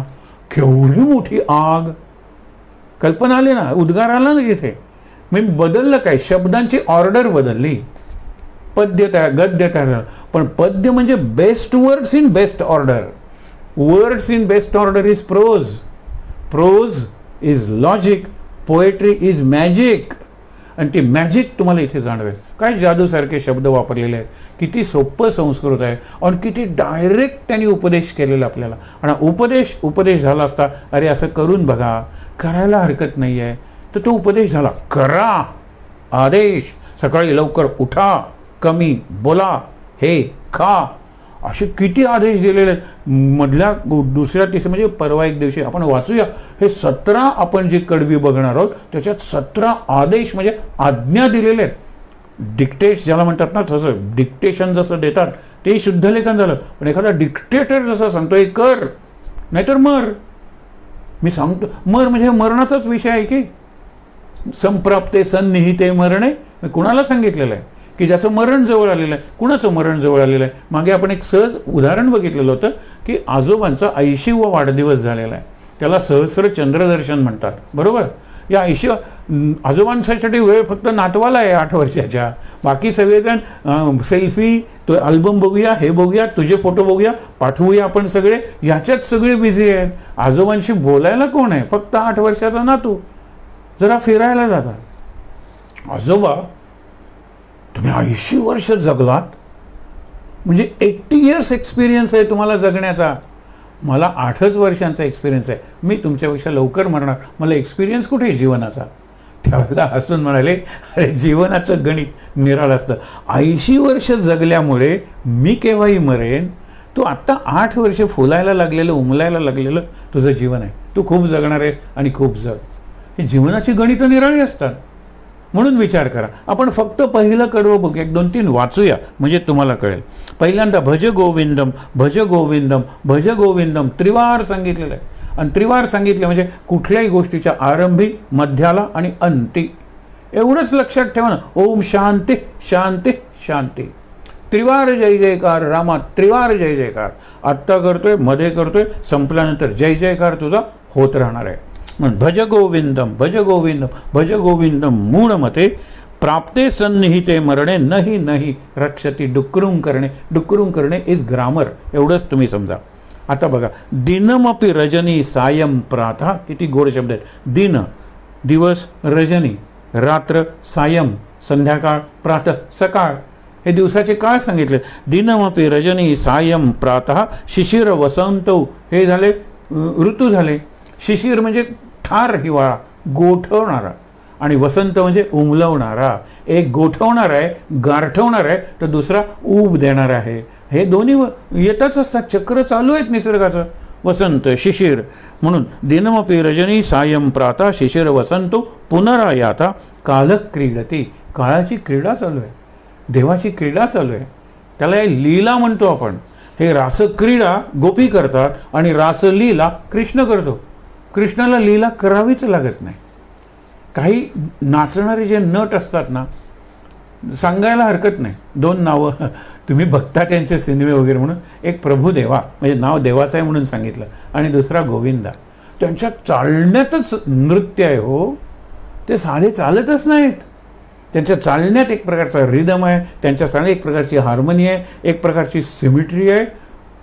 केवढी मोठी आग. कल्पना आली ना, उद्गार आला ना तिथे. मी बदललं काय, शब्दांची ऑर्डर बदलली, पद्य तयार, गद्य तयार झालं. पण पद्य म्हणजे best words in best order. Words in best order is prose, prose is logic, poetry is magic. आणि ती मॅजिक तुम्हाला इथे जाणवेल. काय जादूसारखे शब्द वापरलेले आहेत, किती सोपं संस्कृत आहे आणि किती डायरेक्ट त्यांनी उपदेश केलेला आपल्याला. आणि उपदेश झाला असता, अरे असं करून बघा, करायला हरकत नाही आहे, तर तो उपदेश झाला. करा, आदेश, सकाळी लवकर उठा, कमी बोला, हे खा, असे किती आदेश दिलेले आहेत. मधल्या दुसऱ्या तिसऱ्या म्हणजे परवा एक दिवशी आपण वाचूया, हे 17 आपण जी कडवी बघणार आहोत त्याच्यात 17 आदेश म्हणजे आज्ञा दिलेले आहेत. डिक्टेट ज्याला म्हणतात ना, तसं डिक्टेशन जसं देतात ते शुद्धलेखन झालं. पण एखादा डिक्टेटर जसं सांगतो, हे कर नाहीतर मर. मी सांगतो मर म्हणजे मरणाचाच विषय आहे की, संप्राप्ते सन्निहिते मरणे. मी कुणाला सांगितलेलं आहे की ज्याचं मरण जवळ आलेलं आहे. कुणाचं मरण जवळ आलेलं आहे? मागे आपण एक सहज उदाहरण बघितलेलं होतं की आजोबांचा 80वा वाढदिवस झालेला आहे, त्याला सहस्र चंद्रदर्शन म्हणतात, बरोबर. या 80 आजोबांसाठी वेळ फक्त नातवाला आहे 8 वर्षाच्या. बाकी सगळेजण सेल्फी, तो अल्बम बघूया, हे बघूया, तुझे फोटो बघूया, पाठवूया आपण सगळे, ह्याच्यात सगळे बिझी आहेत. आजोबांशी बोलायला कोण आहे? फक्त 8 वर्षाचा नातू. जरा फिरायला जातात. आजोबा तुम्ही 80 वर्ष जगलात म्हणजे 80 इयर्स एक्सपिरियन्स आहे तुम्हाला जगण्याचा. मला 8च वर्षांचा एक्सपिरियन्स आहे, मी तुमच्यापेक्षा लवकर मरणार, मला एक्सपिरियन्स कुठे जीवनाचा. त्यावेळेला हसून म्हणाले, अरे जीवनाचं गणित निराळं असतं. 80 वर्ष जगल्यामुळे मी केव्हाही मरेन, तू आत्ता 8 वर्ष फुलायला लागलेलं, उमलायला लागलेलं तुझं जीवन आहे, तू खूप जगणार आहेस आणि खूप जग. हे जीवनाची गणितं निराळी असतात. म्हणून विचार करा. आपण फक्त पहिलं कडवं बघूया, 1-2-3 वाचूया म्हणजे तुम्हाला कळेल. पहिल्यांदा भज गोविंदम, भज गोविंदम, भज गोविंदम त्रिवार सांगितलेलं आहे. आणि त्रिवार सांगितलं म्हणजे कुठल्याही गोष्टीच्या आरंभी, मध्याला आणि अंती. एवढंच लक्षात ठेवा ना. ओम शांती शांती शांती. त्रिवार जय जयकार रामा, त्रिवार जय जयकार. आत्ता करतोय, मध्ये करतोय, संपल्यानंतर जय जयकार तुझा होत राहणार आहे. म्हणून भज गोविंदम, भज गोविंदम, भज गोविंदम मूढमते, प्राप्ते सन्निहिते मरणे, नाही नाही रक्षती. डुकरून करणे, डुकरून करणे इज ग्रामर. एवढंच तुम्ही समजा. आता बघा, दिनमपि रजनी सायं प्रातः, किती गोड शब्द आहेत. दिन दिवस रजनी, रात्र सायं, संध्याकाळ प्रातः सकाळ, हे दिवसाचे काळ सांगितले. दिनमपि रजनी सायं प्रातः शिशिर वसंत, हे झाले ऋतू झाले. शिशिर म्हणजे ठार हिवाळा, गोठवणारा, आणि वसंत म्हणजे उमलवणारा. एक गोठवणार आहे, गारठवणार आहे, तर दुसरा ऊब देणार आहे. हे दोन्ही येतच असतात, चक्र चालू आहेत निसर्गाचं. वसंत शिशिर, म्हणून दिनमपि रजनी सायं प्रातः शिशिर वसंतो पुनरायाता कालक्रीडती. काळाची क्रीडा चालू आहे, देवाची क्रीडा चालू आहे. त्याला हे लीला म्हणतो आपण. हे रासक्रीडा गोपी करतात आणि रासलीला कृष्ण करतो. कृष्णाला लीला करावीच लागत नाही. काही नाचणारे जे नट असतात ना, सांगायला हरकत नाही. दोन नावं तुम्ही बघता त्यांचे सिनेमे वगैरे, म्हणून एक प्रभुदेवा म्हणजे नाव देवाचं आहे म्हणून सांगितलं, आणि दुसरा गोविंदा. त्यांच्या चालण्यातच नृत्य आहे हो, ते साधे चालतच नाहीत. त्यांच्या चालण्यात एक प्रकारचा रिदम आहे, त्यांच्या चालण्यात एक प्रकारची हार्मनी आहे, एक प्रकारची सिमिट्री आहे.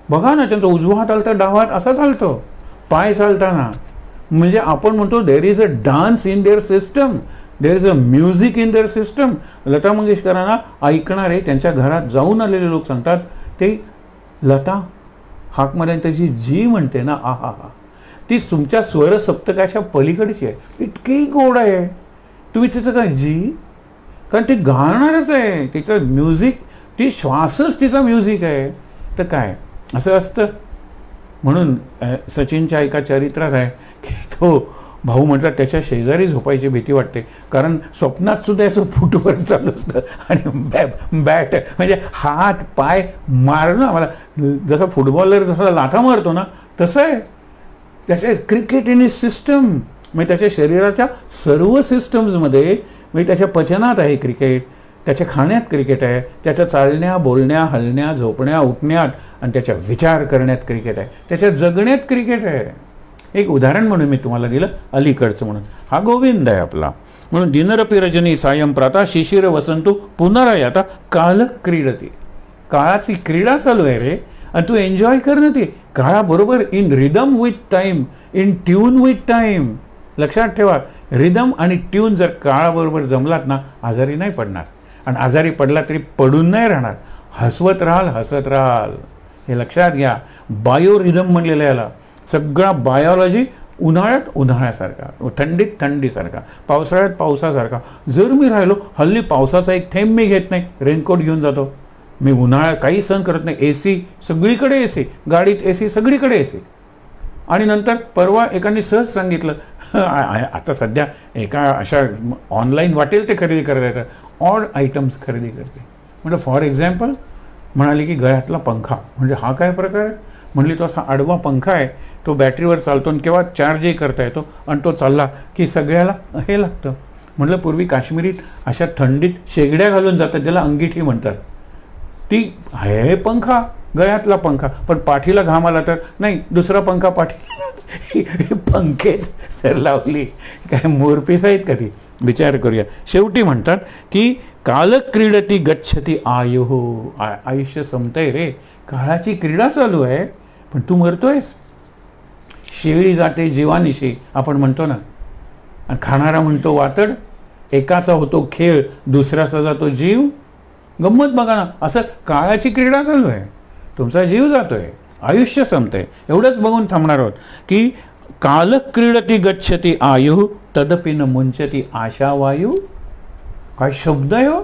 बघा ना, त्यांचा उजवा हात आलता डावा हात असा चालतो पाय चालताना. म्हणजे आपण म्हणतो there is a dance in their system, there is a music in their system. Lata मंगेशकरांना ऐकणारे त्यांच्या घरात जाऊन आलेले लोक सांगतात, ते लता हाक मारल्याने त्याची जी म्हणते ना, आहा हा, ती तुमच्या स्वर सप्तकाच्या पलीकडची आहे, इतकी गोड आहे. तुम्ही तिचं काय जी, कारण ती गाणारच आहे, तिचं म्युझिक, ती श्वासच तिचा म्युझिक आहे. तर काय असं असतं. म्हणून सचिनच्या एका चरित्रात आहे की तो भाऊ म्हणतात त्याच्या शेजारी झोपायची भीती वाटते, कारण स्वप्नात सुद्धा याचं फुटवर चालू असतं आणि बॅट म्हणजे हात पाय मारणं. मला जसा फुटबॉलर जसा लाथा मारतो ना, तसं आहे त्याच्या क्रिकेट इन इज सिस्टम. म्हणजे त्याच्या शरीराच्या सर्व सिस्टम्समध्ये, म्हणजे त्याच्या पचनात आहे क्रिकेट, त्याच्या खाण्यात क्रिकेट आहे, त्याच्या चालण्या बोलण्या हलण्या झोपण्या उठण्यात आणि त्याच्या विचार करण्यात क्रिकेट आहे, त्याच्या जगण्यात क्रिकेट आहे. एक उदाहरण म्हणून मी तुम्हाला दिलं अलीकडचं, म्हणून हा गोविंद आहे आपला. म्हणून दिनरपि रजनी सायं प्रातः शिशिर वसंतो पुनरायाता काल क्रीडती. काळाची क्रीडा चालू आहे रे, आणि तू एन्जॉय कर ना ती काळाबरोबर, in rhythm with time, in tune with time. लक्षात ठेवा, रिदम आणि ट्यून जर काळाबरोबर जमलात ना, आजारी नाही पडणार. आणि आजारी पडला तरी पडून नाही राहणार, हसवत राहाल, हसत राहाल. हे लक्षात घ्या. बायो रिदम म्हणलेलं याला. सगळा बायोलॉजी उन्हाळ्यात उन्हाळ्यासारखा, थंडीत थंडीसारखा, पावसाळ्यात पावसासारखा. जर मी राहिलो, हल्ली पावसाचा एक थेंब मी घेत नाही, रेनकोट घेऊन जातो. मी उन्हाळ्यात काही सहन करत नाही. AC सगळीकडे AC, गाडीत AC सगळीकडे AC. आणि नंतर परवा एकाने सहज सांगितलं, आता सध्या एका अशा ऑनलाईन वाटेल ते खरेदी करता येतं, ऑड आयटम्स खरेदी करते. म्हणजे फॉर एक्झाम्पल म्हणाली की गळ्यातला पंखा. म्हणजे हा काय प्रकार आहे. म्हणली तो असा आडवा पंखा आहे, तो बॅटरीवर चालतो आणि केव्हा चार्जही करता येतो, आणि तो चालला की सगळ्याला हे लागतं. म्हटलं पूर्वी काश्मीरीत अशा थंडीत शेगड्या घालून जातात, ज्याला अंगिठी म्हणतात, ती हे पंखा, गळ्यातला पंखा. पण पाठीला घाम आला तर नाही, दुसरा पंखा पाठी. पंखेच सर लावली, काय मोरपीस आहेत का ती. विचार करूया. शेवटी म्हणतात की कालक्रीडती गच्छती आयुः. आयुष्य संपतंय रे, काळाची क्रीडा चालू आहे, पण तू मरतोयस. शेळी जाते जीवानिशी आपण म्हणतो ना, आणि खाणारा म्हणतो वातड. एकाचा होतो खेळ, दुसऱ्याचा जातो जीव. गंमत बघा ना, असं काळाची क्रीडा चालू आहे, तुमचा जीव जातोय, आयुष्य संपतंय. एवढंच बघून थांबणार आहोत की कालक्रीडती गच्छती आयुः तदपि न मुंचती आशावायू. काय शब्द आहे हो.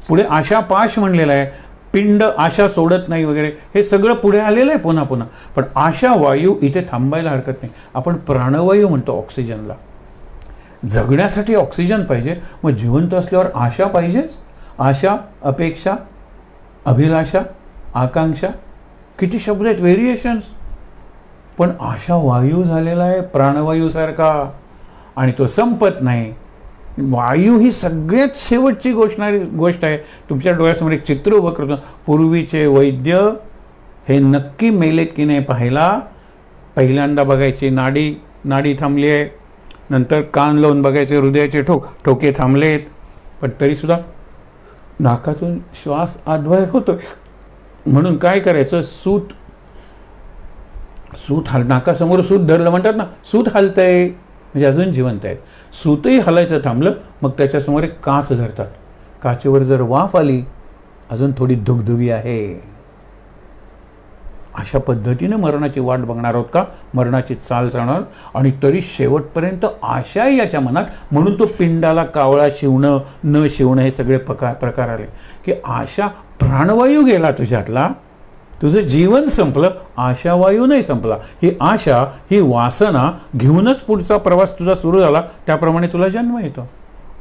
पुढे आशा पाश म्हणलेला आहे, पिंड आशा सोडत नाही वगैरे, हे सगळं पुढे आलेलं आहे पुन्हा पुन्हा. पण आशा वायू इथे थांबायला हरकत नाही. आपण प्राणवायू म्हणतो ऑक्सिजनला. जगण्यासाठी ऑक्सिजन पाहिजे, मग जिवंत असल्यावर आशा पाहिजेच. आशा, अपेक्षा, अभिलाषा, आकांक्षा, किती शब्द आहेत, व्हेरिएशन्स. पण आशा वायू झालेला आहे प्राणवायूसारखा, आणि तो संपत नाही. वायू ही सगळ्यात शेवटची गोष्ट आहे. तुमच्या डोळ्यासमोर एक चित्र उभं करतो. पूर्वीचे वैद्य हे नक्की मेलेत की नाही पाहायला पहिल्यांदा बघायची नाडी थांबली आहे, नंतर कान लावून बघायचे हृदयाचे ठोके थांबलेत, पण तरीसुद्धा नाकातून श्वास आतबाहेर होतो. म्हणून काय करायचं, सूत नाकासमोर सूत धरलं म्हणतात ना, सूत हलतंय, म्हणजे अजून जिवंत आहेत. सूतही हलायचं थांबलं, मग त्याच्यासमोर एक काच धरतात. काचेवर जर वाफ आली, अजून थोडी धुगधुगी आहे. अशा पद्धतीने मरणाची वाट बघणार आहोत का? मरणाची चाल चालणार. आणि तरी शेवटपर्यंत आशा याच्या मनात. म्हणून तो पिंडाला कावळा शिवणं न शिवणं हे सगळे प्रकार आले की आशा, प्राणवायू गेला तुझ्यातला, तुझं जीवन संपलं, आशावायू नाही संपला. ही आशा, ही वासना घेऊनच पुढचा प्रवास तुझा सुरू झाला. त्याप्रमाणे तुला जन्म येतो.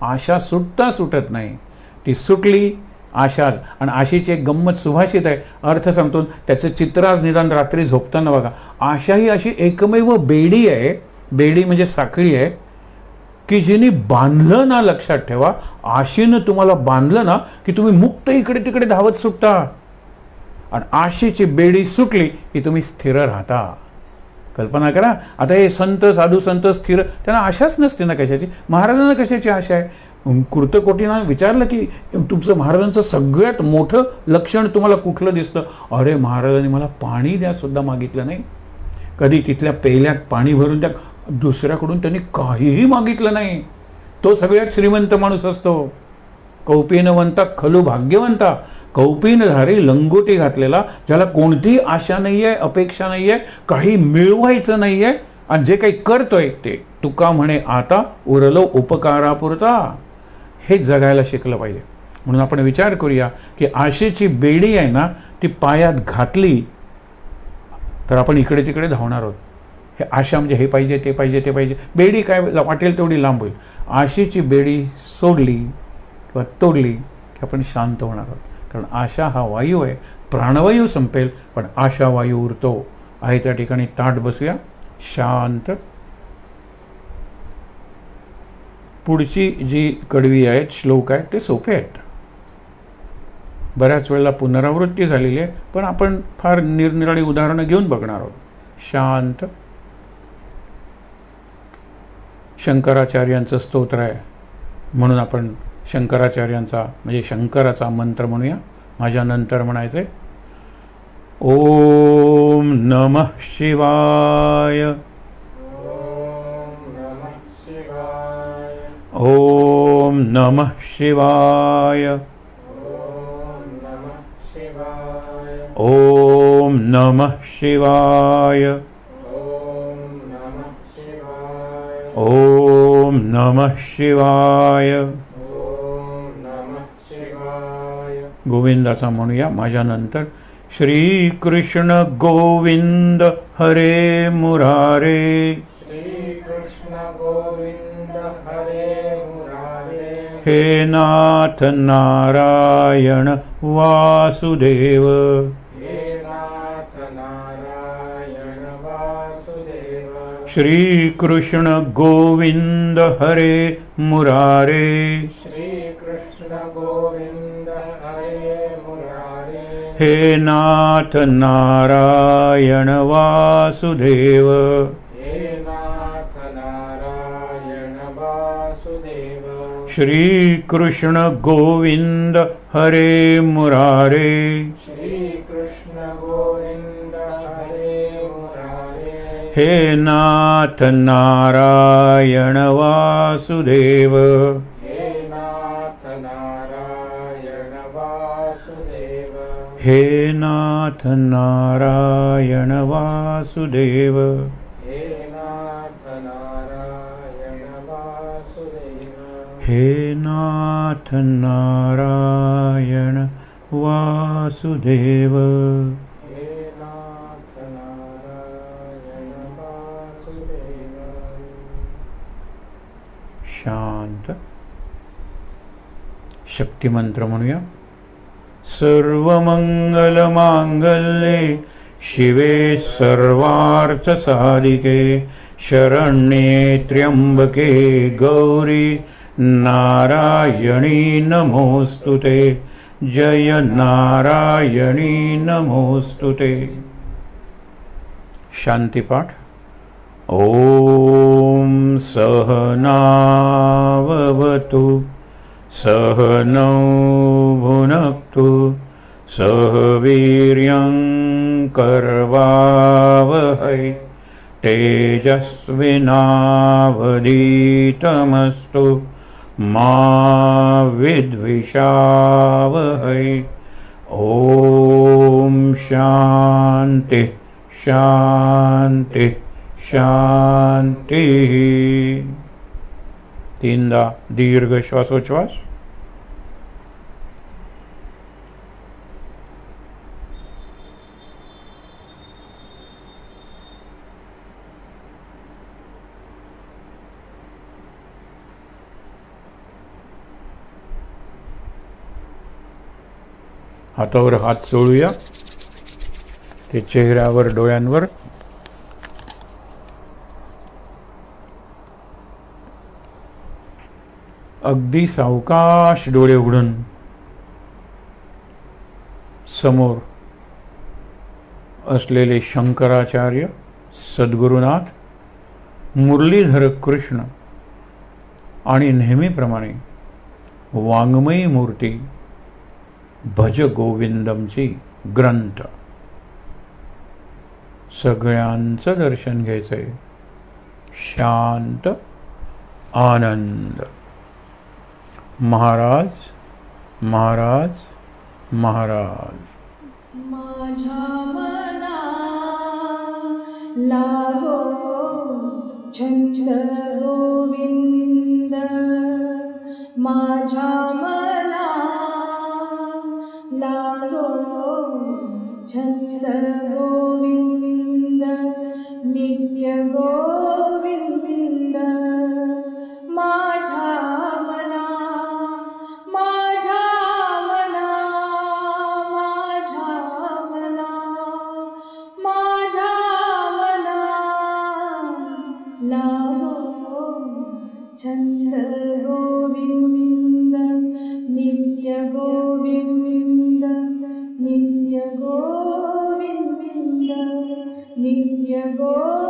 आशा सुटता सुटत नाही. ती सुटली आशा. आणि आशेची एक गंमत सुभाषित आहे, अर्थ सांगतो. त्याचं चित्र आज निदान रात्री झोपताना बघा. आशा ही अशी एकमेव बेडी आहे, बेडी म्हणजे साखळी आहे, की जिने बांधलं ना, लक्षात ठेवा, आशेनं तुम्हाला बांधलं ना की तुम्ही मुक्त इकडे तिकडे धावत सुटता. आणि आशेची बेडी सुटली की तुम्ही स्थिर राहता. कल्पना करा. आता हे संत, साधू संत स्थिर, त्यांना आशाच नसते ना कशाची. महाराजांना कशाची आशा आहे? कृतकोटीनं विचारलं की तुमचं महाराजांचं सगळ्यात मोठं लक्षण तुम्हाला कुठलं दिसतं? अरे महाराजांनी मला पाणी द्या सुद्धा मागितलं नाही. कधी तिथल्या पेल्यात पाणी भरून द्या, दुसऱ्याकडून त्यांनी काहीही मागितलं नाही. तो सगळ्यात श्रीमंत माणूस असतो. कौपीनवंता खलू भाग्यवंता. कौपीनधारी, लंगोटी घातलेला, ज्याला कोणतीही आशा नाही आहे, अपेक्षा नाही आहे, काही मिळवायचं नाही आहे, आणि जे काही करतोय ते तुका म्हणे आता उरलो उपकारापुरता. हे जगायला शिकलं पाहिजे. म्हणून आपण विचार करूया की आशेची बेडी आहे ना, ती पायात घातली तर आपण इकडे तिकडे धावणार आहोत. हे आशा म्हणजे हे पाहिजे, ते पाहिजे, ते पाहिजे. बेडी काय वाटेल तेवढी लांब होईल. आशेची बेडी सोडली किंवा तोडली की आपण शांत होणार आहोत. कारण आशा हा वायू आहे. प्राणवायू संपेल पण आशा वायू उरतो. आहे त्या ठिकाणी ताठ बसूया, शांत. पुढची जी कडवी आहेत, श्लोक आहेत, ते सोपे आहेत. बऱ्याच वेळेला पुनरावृत्ती झालेली आहे, पण आपण फार निरनिराळी उदाहरणं घेऊन बघणार आहोत. शांत. शंकराचार्यांचं स्तोत्र आहे, म्हणून आपण शंकराचार्यांचा म्हणजे शंकराचा मंत्र म्हणूया. माझ्या नंतर म्हणायचे. ओम नमः शिवाय. ओम नमः शिवाय. ओम नमः शिवाय. ओम नमः शिवाय. गोविंदाचा म्हणूया माझ्या नंतर. श्री कृष्ण गोविंद हरे मुरारे. श्री कृष्ण गोविंद हरे मुरारे. हे नाथ नारायण वासुदेव. हे नाथ नारायण वासुदेव. श्री कृष्ण गोविंद हरे मुरारे. श्री कृष्ण गोविंद हरे मुरारे. हे नाथ नारायण वासुदेव. हे नाथ नारायण वासुदेव. श्री कृष्ण गोविंद हरे मुरारे. श्री कृष्ण गोविंद हरे मुरारे. हे नाथ नारायण वासुदेव. हे नाथ नारायण वासुदेव. हे नाथ नारायण वासुदेव. हे नाथ नारायण वासुदेव. हे नाथ नारायण वासुदेव. हे नाथ नारायण वासुदेव. शांत. शक्तिमंत्र म्हणूया. सर्वमंगलमांगल्ये शिवे सर्वार्थसाधिके शरण्ये त्र्यंबके गौरी नारायणी नमोस्तुते. जय नारायणी नमोस्तुते. शांतिपाठ. ओम सहनाववतु सहनौ भुनक्तु सह वीर्यं करवावहै तेजस्विनावधीतमस्तु मा विद्विषावहै। ओम शांति शांति शांति। तीनदा दीर्घ श्वासोच्छ्वास। हातावर हात चोळूया, ते चेहऱ्यावर डोळ्यांवर। अगदी सावकाश डोळे उघडून समोर असलेले शंकराचार्य, सद्गुरुनाथ, मुरलीधर कृष्ण आणि नेहमीप्रमाणे वाङ्मयी मूर्ती भज गोविंदमची ग्रंथ, सगळ्यांचं दर्शन घ्यायचंय। शांत आनंद। महाराज महाराज महाराज। माझ्या मना लागो छंद गोविंद, माझ्या मना लागो छंद गोविंद, नित्य गोविंद। माझ्या मना छंद गोविंद, नित्य गोविंद, नित्य गोविंद, नित्य गोविंद।